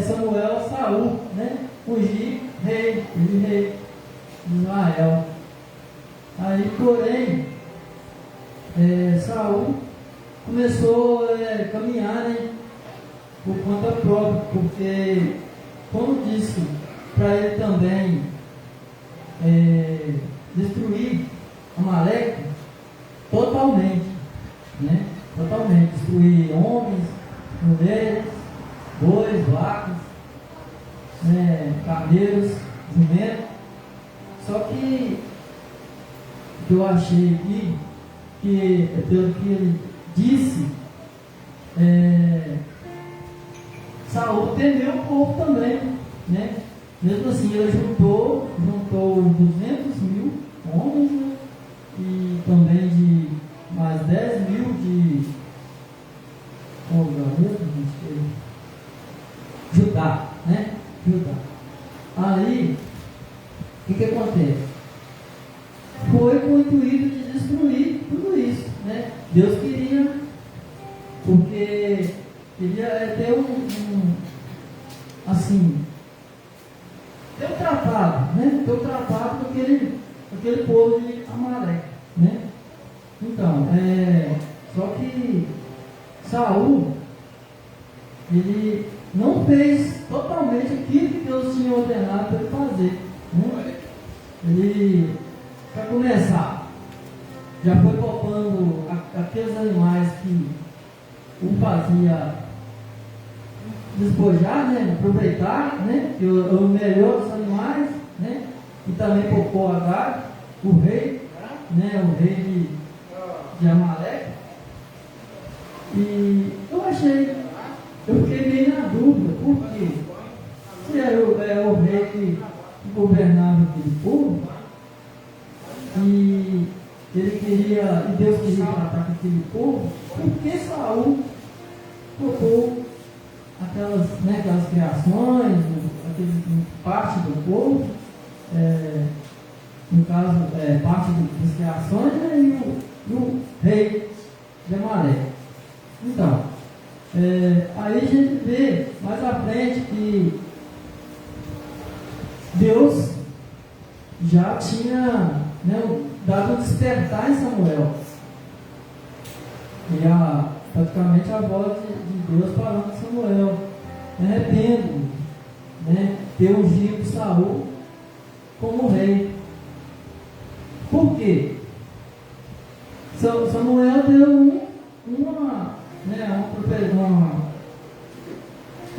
Speaker 11: Samuel a Saul, né? Ungir rei de Israel. Aí, porém, Saul começou a caminhar, né, por conta própria, porque, como disse para ele também destruir Amaleque totalmente, né? Totalmente, destruir homens, mulheres, bois, vacas, né, camelos, jumentos. Só que o que eu achei aqui, que pelo que ele disse, Saul temeu o povo também, né? Mesmo assim, ele juntou 200.000 homens, né? E também de mais 10.000 de Judá, né? Judá. Aí, o que acontece? Foi com o intuito de destruir tudo isso, né? Deus queria, porque queria ter ter um tratado, né? Ter um tratado com aquele povo de Amaleque, né? Então, só que Saul, ele não fez totalmente aquilo que Deus tinha ordenado para ele fazer, né? Ele, para começar, já foi poupando aqueles animais que o fazia despojar, né? Aproveitar, né? O melhor dos animais, né? E também poupou Agag, o rei, né? O rei de Amaleque. E eu fiquei meio na dúvida, porque se era o rei que governava aquele povo, e Deus queria tratar com aquele povo, por que Saul tocou aquelas criações, parte do povo, no caso, parte das criações, né, e o rei de Amalek. Então, aí a gente vê mais à frente que Deus já tinha, né, dado um despertar em Samuel. E praticamente a voz de Deus falando com Samuel: arrependo, né, ter ungido Saul como rei. Por quê? Samuel deu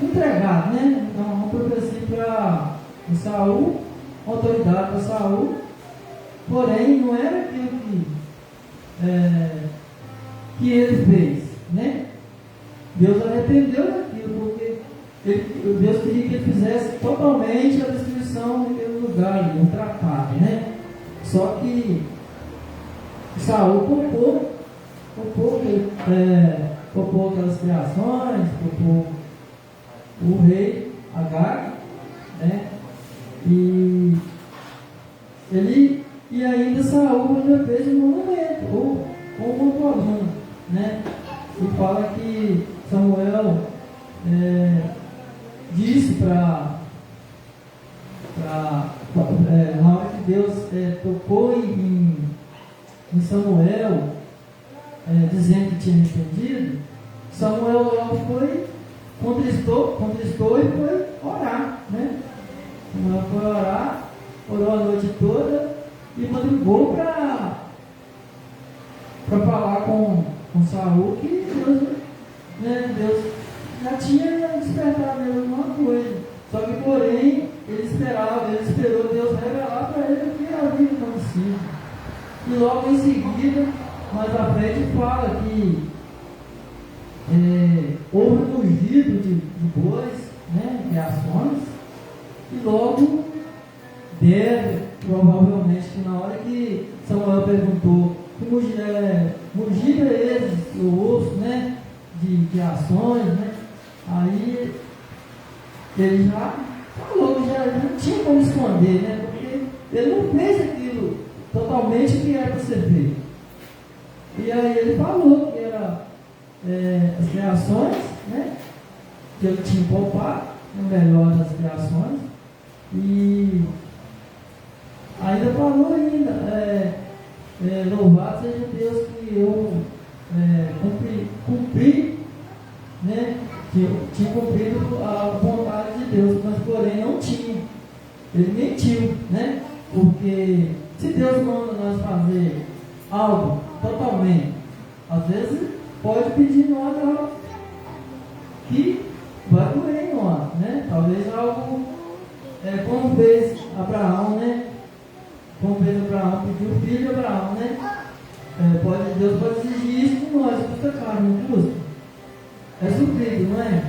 Speaker 11: entregado, né? Uma profecia para Saul, autoridade para Saul, porém não era aquilo que ele fez, né? Deus arrependeu daquilo, porque Deus queria que ele fizesse totalmente a destruição daquele lugar, um tratado, né? Só que Saul poupou aquelas criações, poupou o rei Agag, né? E ainda Saul ainda fez um monumento, ou um coluna, né? E fala que Samuel disse na hora que Deus tocou em Samuel, dizendo que tinha arrependido, Samuel logo contristou e foi orar, né? Samuel foi orar, orou a noite toda e madrugou para falar com Saul que Deus já tinha despertado nele alguma coisa. Só que, porém, ele esperou Deus revelar para ele o que havia acontecido. E logo em seguida, mais à frente, fala que houve um rugido de bois, né, de ações, e logo provavelmente, que na hora que Samuel perguntou que mugido é esse, o osso, né, de ações, né, aí ele já falou que já não tinha como esconder, né, porque ele não fez aquilo totalmente que era para ser feito. E aí ele falou que era as criações, né, que ele tinha poupado, o melhor das criações, e ainda falou louvado seja Deus que eu cumpri, né, que eu tinha cumprido a vontade de Deus, mas porém não tinha. Ele mentiu, né? Porque se Deus manda nós fazer algo totalmente, às vezes pode pedir nós algo que vai doer em nós, né? Talvez algo como fez Abraão, né? Como fez Abraão, pediu o filho de Abraão, né? Deus pode exigir isso de nós, custa caro, não custa? É sofrido, não é?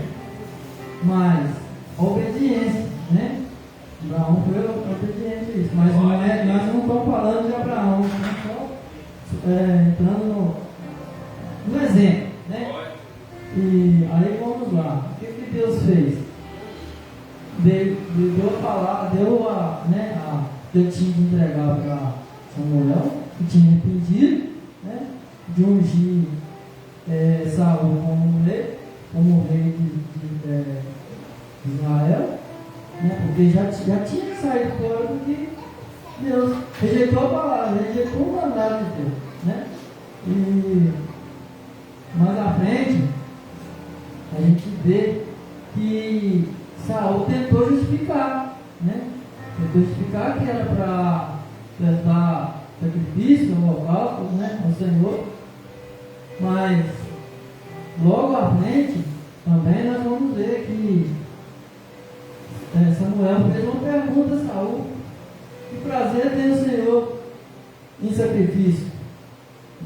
Speaker 11: Mas a obediência, né? Abraão foi obediente a isso, mas nós não estamos falando de Abraão, nós estamos entrando no exemplo, né? E aí vamos lá, o que Deus fez? Deu a palavra, eu tinha de entregar para Samuel, que tinha arrependido, né, de ungir Saul como rei de Israel, né, porque já tinha saído fora porque Deus rejeitou a palavra, rejeitou o mandado de Deus, né? E mais à frente a gente vê que Saul tentou justificar, né? Tentou justificar que era para prestar sacrifício, holocausto, né, ao Senhor, mas logo à frente também nós vamos ver que Samuel fez uma pergunta a Saul: que prazer tem o Senhor em sacrifício,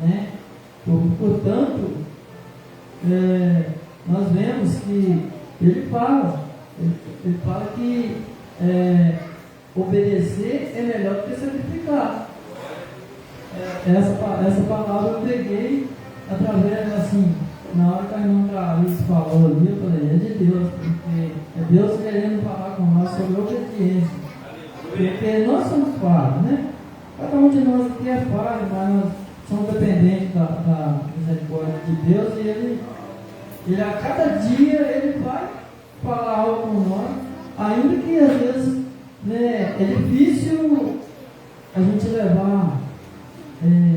Speaker 11: né? Portanto, nós vemos que ele fala que obedecer é melhor do que sacrificar. Essa palavra eu peguei através, assim, na hora que a irmã Clarice falou ali, eu falei, é de Deus, porque é Deus querendo falar com nós sobre obediência. Porque nós somos falhos, né? Cada um de nós aqui é falho, mas nós somos dependentes da misericórdia de Deus e ele a cada dia ele vai falar algo com nós, ainda que às vezes, né, é difícil a gente levar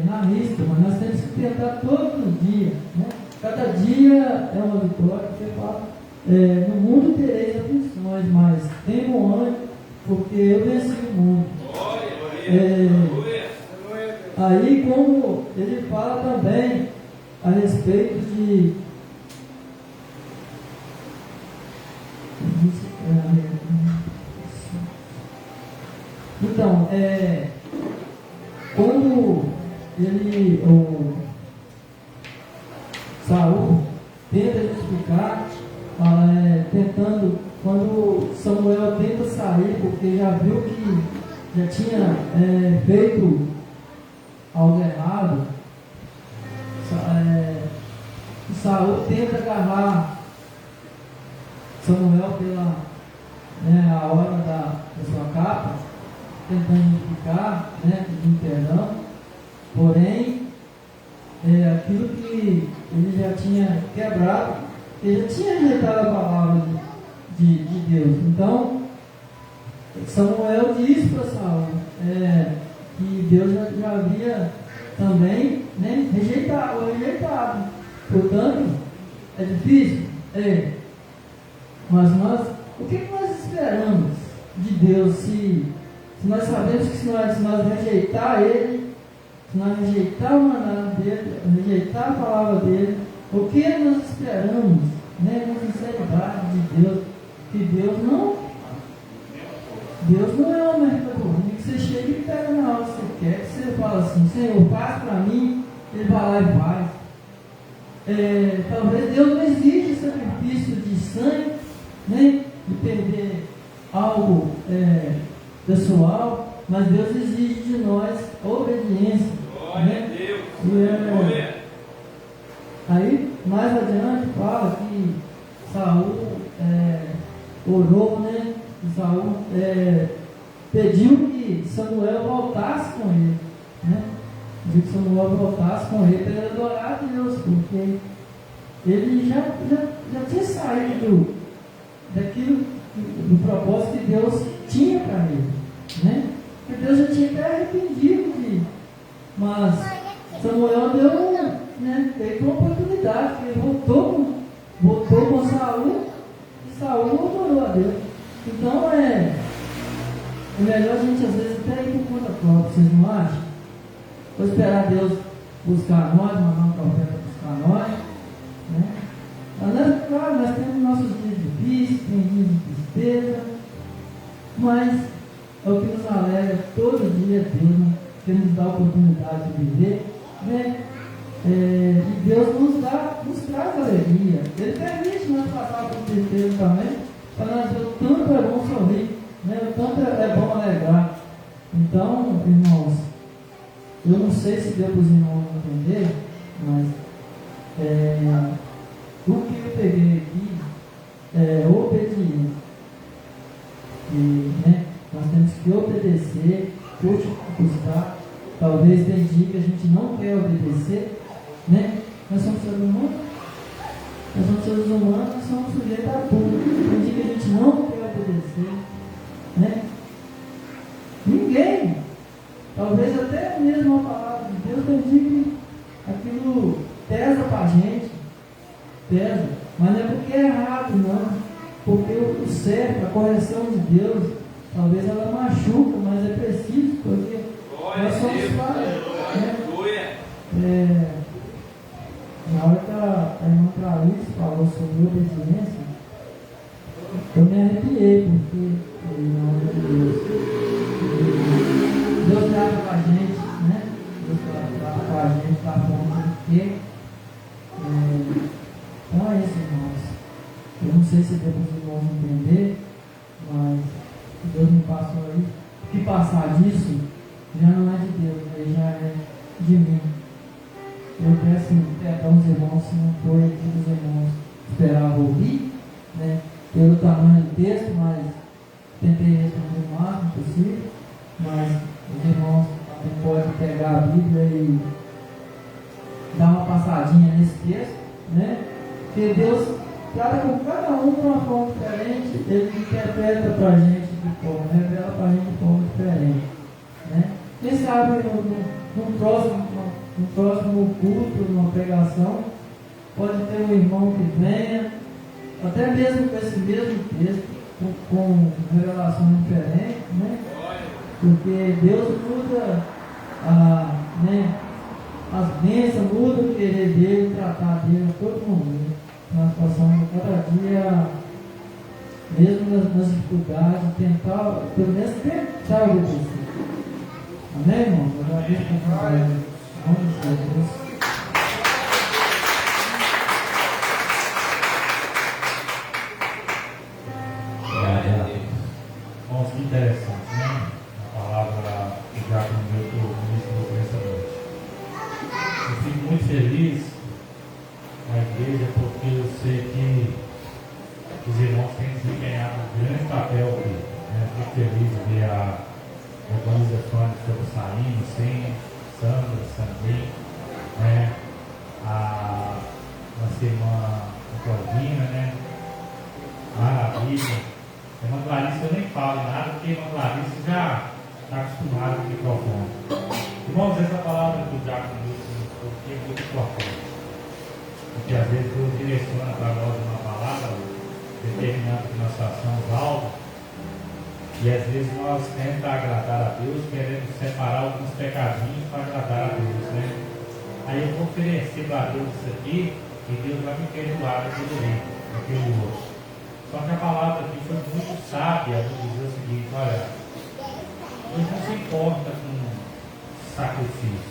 Speaker 11: na lista, mas nós temos que tentar todos os dias, né? Cada dia é uma vitória, porque fala, no mundo tereis aflições, mas tem bom ânimo, porque eu venci o mundo. Aí como ele fala também a respeito de então, quando o Saul tenta justificar, tentando, quando Samuel tenta sair, porque já viu que já tinha feito algo errado, Saul tenta agarrar Samuel pela a hora da sua capa, tentando justificar, pedindo perdão, porém, aquilo que ele já tinha quebrado, ele já tinha rejeitado a palavra de Deus. Então, Samuel disse para Saul que Deus já havia também rejeitado. Portanto, é difícil? Mas o que nós esperamos de Deus se nós sabemos que se nós rejeitar Ele, se nós rejeitar o mandado dele, rejeitar a palavra dele, o que nós esperamos, com sinceridade de Deus, que Deus não é uma mercadoria que você chega e pega na hora que você quer, que você fala assim, Senhor, faz para mim, Ele vai lá e faz. Talvez Deus não exige sacrifício de sangue, de perder algo pessoal, mas Deus exige de nós obediência. Aí, mais adiante, fala que Saul orou, e Saul pediu que Samuel voltasse com ele, pediu que Samuel voltasse com ele para ele adorar a Deus, porque ele já tinha saído daquilo, do propósito que Deus tinha para ele, porque Deus já tinha até arrependido mas Samuel teve uma oportunidade, ele voltou com Saul, e Saul adorou a Deus. Então é melhor a gente às vezes até ir por conta própria, vocês não acham? Vou esperar Deus buscar nós, mandar um profeta buscar nós, Mas, claro, nós temos nossos dias difíceis, tem dias de tristeza, mas é o que nos alegra todo dia, Deus, que nos dá a oportunidade de viver, e Deus nos traz alegria. Ele permite nós passar por tristeza também, para nós ver o tanto é bom sorrir, o tanto é bom alegrar. Então, irmãos, eu não sei se deu para os irmãos entender, mas o que eu peguei aqui é obediência. E nós temos que obedecer, custe o que custar. Talvez tem dia que a gente não quer obedecer, Nós somos seres humanos, nós somos sujeitos a tudo. Tem dia que a gente não quer obedecer, Ninguém, talvez até mesmo a palavra de Deus, tem dia que aquilo pesa para a gente, mas não é porque é errado, não, porque o certo, a correção de Deus, talvez ela machuca, mas é preciso, porque nós somos falhos, Na hora que a irmã Clarice falou sobre obediência, eu me arrepiei, porque na hora de Deus trata com a gente, Deus trata com a gente da forma que quer. Então é isso, irmãos. Eu não sei se deu para os irmãos entender, mas Deus me passou aí. Que passar disso já não é de Deus, já é de mim. Eu peço quebrar os irmãos se não for o que os irmãos esperavam ouvir, né? Pelo tamanho do texto, mas tentei responder o máximo possível, mas os irmãos podem pegar a Bíblia e dar uma passadinha nesse texto, né? Porque Deus trata com cada um de uma forma diferente, Ele interpreta para a gente de forma, revela para a gente de forma diferente, né? Quem sabe num próximo culto, numa pregação, pode ter um irmão que venha, até mesmo com esse mesmo texto, com revelação diferente, né? Porque Deus muda né, as bênçãos, muda o querer dele, tratar dele a todo momento. Nós passamos cada dia, mesmo nas dificuldades, tentar, pelo menos tentar obedecer. Amém, irmão? Eu agradeço por nós. Em nome de Jesus.
Speaker 9: Irmãos, que interessante, né? A palavra que já comigo no início do pensamento. Eu fico muito feliz na igreja porque eu sei que os irmãos têm desempenhado um grande papel aqui. Né? Fico feliz de ver a organização que estamos saindo, sim, Sandra, Sandrinho, né? A nossa irmã Claudina, né? Maravilha. A irmã Clarice eu nem falo nada, porque a irmã Clarice já está acostumada com o microfone. Irmãos, essa palavra que o Diácono disse é muito importante. Porque às vezes Deus direciona para nós uma palavra determinada que nós façamos algo, e às vezes nós tentamos agradar a Deus, querendo separar alguns pecadinhos para agradar a Deus, né? Aí eu vou oferecer para Deus isso aqui, e Deus vai me perdoar daquilo ali, daquele outro. Só que a palavra aqui foi muito sábia ao dizer o seguinte: olha, Deus não se importa com sacrifício,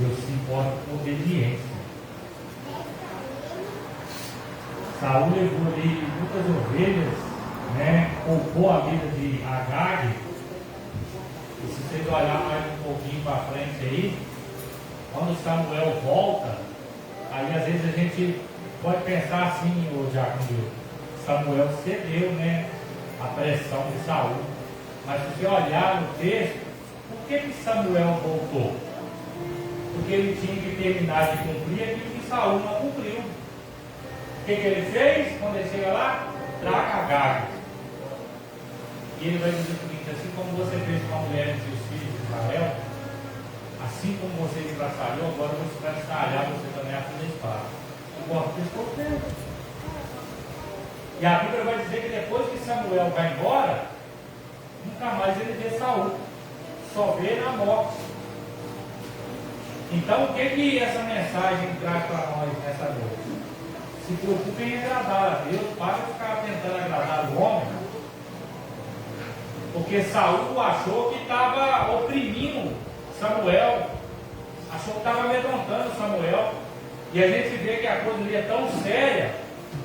Speaker 9: Deus se importa com obediência. Saúl levou ali muitas ovelhas, né? Poupou a vida de Agag. E se vocês olharem mais um pouquinho para frente aí, quando Samuel volta, aí às vezes a gente pode pensar assim, o Diácono, Samuel cedeu, né, a pressão de Saúl. Mas se você olhar no texto, por que Samuel voltou? Porque ele tinha que terminar de cumprir aquilo que Saúl não cumpriu. O que ele fez? Quando ele chega lá, traga Agag. E ele vai dizer o seguinte: assim como você fez com a mulher e os filhos de Israel, assim como você estraçalhou, agora você vai estraçalhar você também a fim da espada. E a Bíblia vai dizer que depois que Samuel vai embora, nunca mais ele vê Saúl, só vê na morte. Então, o que essa mensagem traz para nós nessa noite? Se preocupem em agradar a Deus, para de ficar tentando agradar o homem, porque Saúl achou que estava oprimindo Samuel, achou que estava amedrontando Samuel. E a gente vê que a coisa ali é tão séria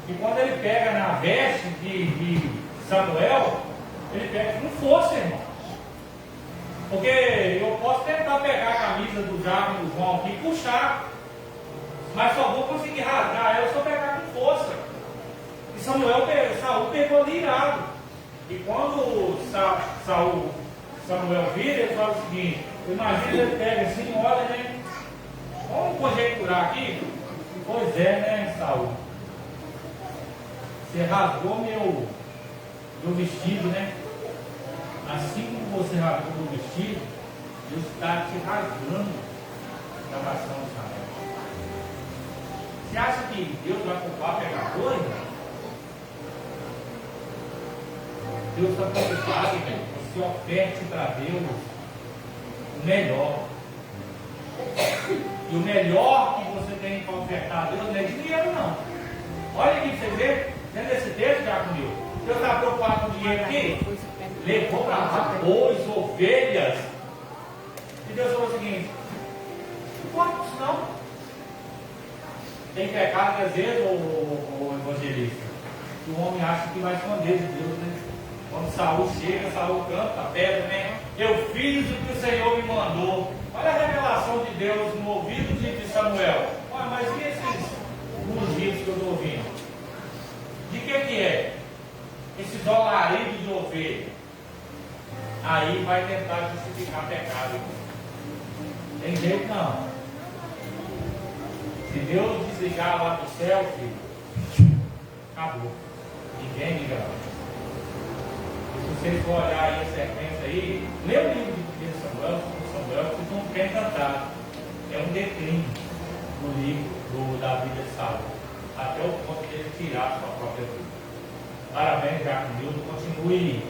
Speaker 9: que quando ele pega na veste de Samuel, ele pega com força, irmão. Porque eu posso tentar pegar a camisa do Diácono do João aqui e puxar, mas só vou conseguir rasgar ela se eu pegar com força. E Saúl pegou ali irado. E quando Samuel vira, ele fala o seguinte: imagina ele pega assim, olha, né? Vamos conjecturar aqui? Pois é, né, Saúl? Você rasgou meu vestido, né? Assim como você rasgou meu vestido, Deus está te rasgando da nação de Israel. Você acha que Deus vai culpar pecadores? Deus está preocupado, velho. Você oferte para Deus o melhor. E o melhor que você tem para ofertar a Deus não é dinheiro, não. Olha aqui para você ver, dentro desse texto, Diácono, Deus está preocupado com dinheiro aqui? Levou para lá bois, ovelhas. E Deus falou o seguinte: não importa isso não. Tem pecado que às vezes, o evangelista, que o homem acha que vai esconder de Deus, né? Quando Saúl chega, Saúl canta, pedra, né? Eu fiz o que o Senhor me mandou.
Speaker 4: Olha a revelação de Deus no ouvido de Samuel. Olha, mas e esses rugidos que eu estou ouvindo? De que é? Esses alaridos de ovelha. Aí vai tentar justificar pecado. Tem jeito não. Se Deus desligar lá do céu, filho, acabou. Ninguém liga lá. Se vocês for olhar aí a sequência aí, lê o livro de Samuel, vocês vão ficar encantados. É um declínio no livro da vida de Saul, até o ponto de ele tirar sua própria vida. Parabéns, Jacomildo, continue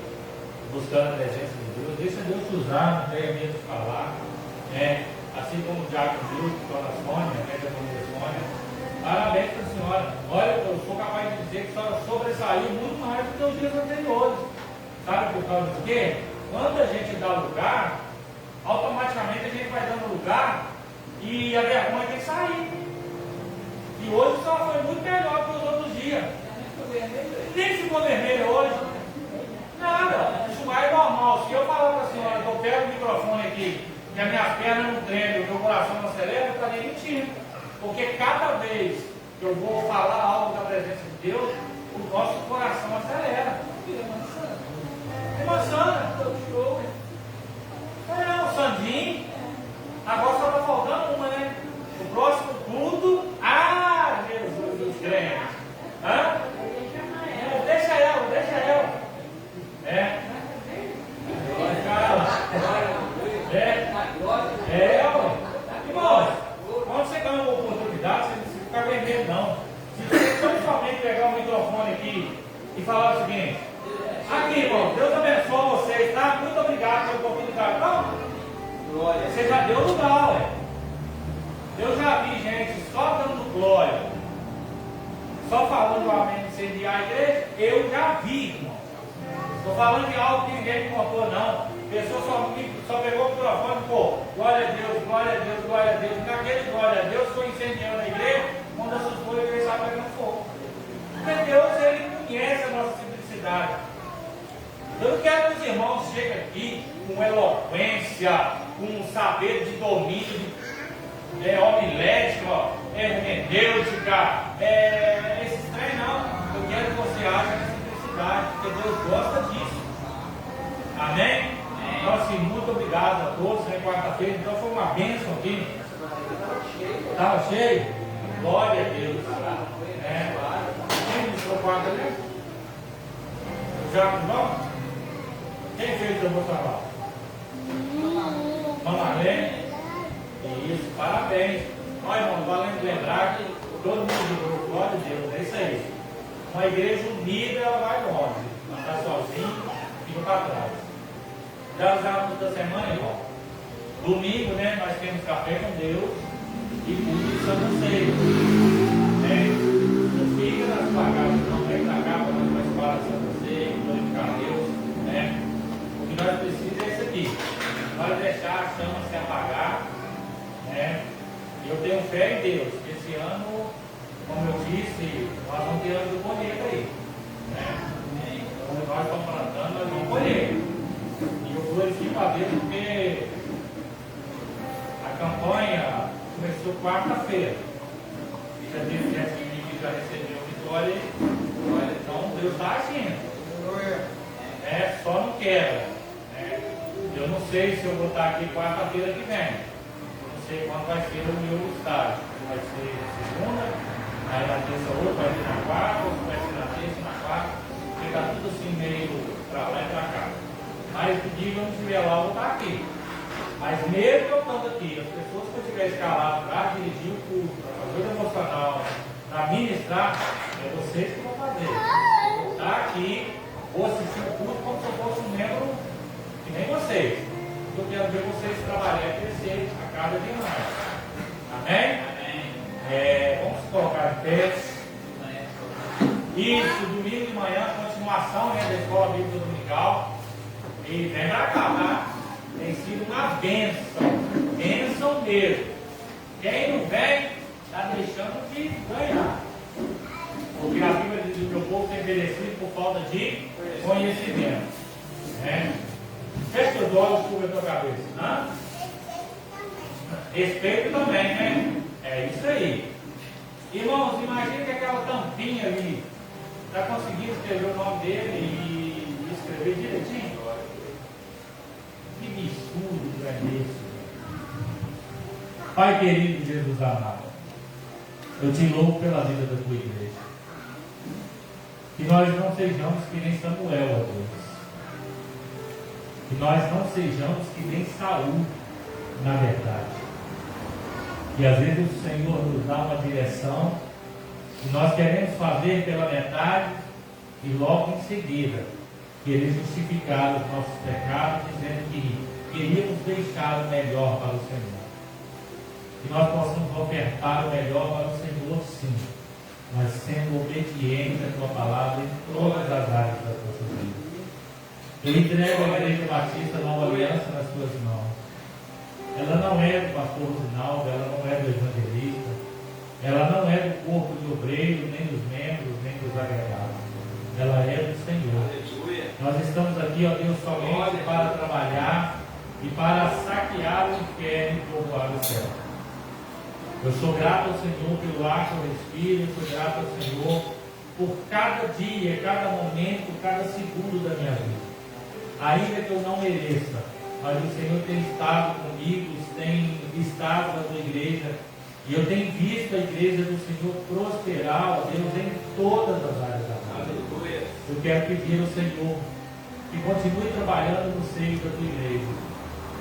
Speaker 4: buscando a presença de Deus, deixa Deus te usar, não tenha medo de falar, né? Assim como o Jacomildo, Dona Sônia, né, da Sônia. Parabéns para a senhora. Olha, eu sou capaz de dizer que a senhora sobressaiu muito mais do que os dias anteriores. Sabe por causa de quê? Quando a gente dá lugar, automaticamente a gente vai dando lugar e a vergonha tem que sair. E hoje só foi muito melhor que os outros dias. Nem ficou vermelho hoje. Nada. Isso vai normal. Se eu falar para a senhora que eu pego o microfone aqui, que a minha perna não treme, o meu coração não acelera, eu estaria mentindo. Porque cada vez que eu vou falar algo da presença de Deus, o nosso coração acelera. É maçã. O Sandinho. Agora só está faltando uma, né? O próximo culto. Ah, Jesus dos crentes. Hã? Deixa ela. É. Irmãos, quando você ganha uma oportunidade, você não precisa ficar vermelho, não. Se você principalmente pegar o microfone aqui e falar o seguinte: aqui, irmão, Deus abençoe vocês, tá? Muito obrigado pela oportunidade. Não, você já deu lugar, ué. Eu já vi gente só dando glória, só falando o amém de incendiar a igreja. Eu já vi, irmão. Estou falando de algo que ninguém me contou, não. A pessoa só pegou o microfone e pô, glória a Deus, glória a Deus, glória a Deus. E naquele glória a Deus foi incendiando a igreja, quando assustou a igreja estava pegando fogo. Porque Deus, Ele conhece a nossa simplicidade. Eu não quero que os irmãos cheguem aqui com eloquência, com saber de domínio, homilética, hermenêutica, esses trem não. Eu quero que você haja na simplicidade, porque Deus gosta disso. Amém? Então assim, muito obrigado a todos, né? Quarta-feira, então foi uma bênção aqui. Estava cheio? Glória a Deus. Quem disse o quarto ali? Já, vamos? Quem fez o devocional? Mamãe? Isso, parabéns. Olha, irmão, valendo lembrar que todo mundo, glória a Deus, é isso aí. Uma igreja unida, ela vai longe. Não está sozinho, fica para trás. Já usamos da semana, irmão. Domingo, né, nós temos café com Deus e culto de Santa Ceia. Não fica nas sua casa, não vem para cá para nós participar da Santa Ceia, glorificar a Deus. O que nós precisamos é isso aqui. Nós deixar a chama se apagar. Eu tenho fé em Deus. Esse ano, como eu disse, nós vamos ter ano do colheita aí. Quando nós estamos plantando, nós vamos colher. E eu glorifico a Deus porque a campanha começou quarta-feira. E já teve gente que já recebeu vitória. Então Deus está agindo. Só não quero. Eu não sei se eu vou estar aqui quarta-feira que vem. Não sei quando vai ser o meu estágio. Vai ser segunda, aí na terça outra, vai ser na quarta, ou vai ser na terça, na quarta. Fica tudo assim meio para lá e para cá. Mas o dia que eu não estiver lá, eu vou estar aqui. Mas mesmo eu estando aqui, as pessoas que eu tiver escalado para dirigir o culto, para fazer o devocional, para ministrar, é vocês que vão fazer. Vou estar aqui, vou assistir o culto como se eu fosse um membro que nem vocês. Eu quero ver vocês trabalharem e crescer a cada dia mais. Amém? Vamos colocar em pé. Isso, domingo de manhã, continuação da escola bíblica dominical. E vem pra cá, tá? Tem sido uma bênção. Bênção mesmo. Quem não vem, está deixando de ganhar. Porque a Bíblia diz que o meu povo tem envelhecido por falta de conhecimento. Fecha os olhos e cubra a tua cabeça. Respeito também, né? É isso aí. Irmãos, imagina que aquela tampinha ali está conseguindo escrever o nome dele e escrever direitinho. Que absurdo é esse? Pai querido, Jesus amado, eu te louvo pela vida da tua igreja. Que nós não sejamos que nem Samuel, ó Deus. Que nós não sejamos que nem Saul, na verdade. E às vezes o Senhor nos dá uma direção e nós queremos fazer pela metade e logo em seguida querer justificar os nossos pecados, dizendo que queríamos deixar o melhor para o Senhor. Que nós possamos ofertar o melhor para o Senhor, sim, mas sendo obediente à tua palavra em todas as áreas da nossa vida. Eu entrego a Igreja Batista Nova Aliança nas tuas mãos. Ela não é do pastor Rinaldo, ela não é do evangelista, ela não é do corpo de obreiros, nem dos membros, nem dos agregados. Ela é do Senhor. Nós estamos aqui, ó Deus, somente para trabalhar e para saquear o inferno e povoar o céu. Eu sou grato ao Senhor pelo ar que eu respiro, eu sou grato ao Senhor por cada dia, cada momento, cada segundo da minha vida. Ainda que eu não mereça, mas o Senhor tem estado comigo, tem estado na tua igreja, e eu tenho visto a igreja do Senhor prosperar, ó Deus, em todas as áreas da vida. Eu quero pedir ao Senhor que continue trabalhando no seio da tua igreja.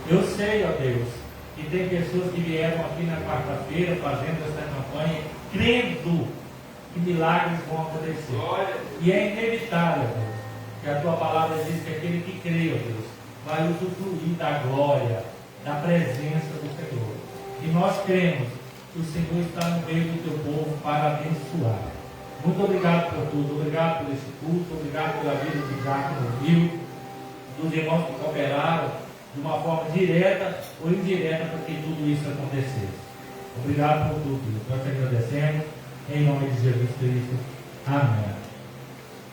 Speaker 4: Eu sei, ó Deus, que tem pessoas que vieram aqui na quarta-feira fazendo essa campanha, crendo que milagres vão acontecer. E é inevitável, Deus, que a tua palavra diz que aquele que crê, ó Deus, vai usufruir da glória, da presença do Senhor. E nós cremos que o Senhor está no meio do teu povo para abençoar. Muito obrigado por tudo, obrigado por esse culto, obrigado pela vida de Diácono Rio, dos irmãos que cooperaram de uma forma direta ou indireta para que tudo isso acontecesse. Obrigado por tudo, Deus. Nós te agradecemos, em nome de Jesus Cristo. Amém.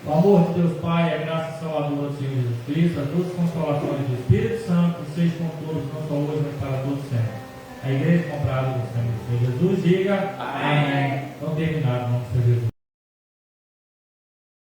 Speaker 4: O amor de Deus Pai, a graça salvadora do Senhor Jesus Cristo, as duas consolações do Espírito Santo, seja com todos, não só hoje, mas para todos sempre. A igreja comprada do Senhor Jesus, diga amém. Então terminado, em nome de Jesus.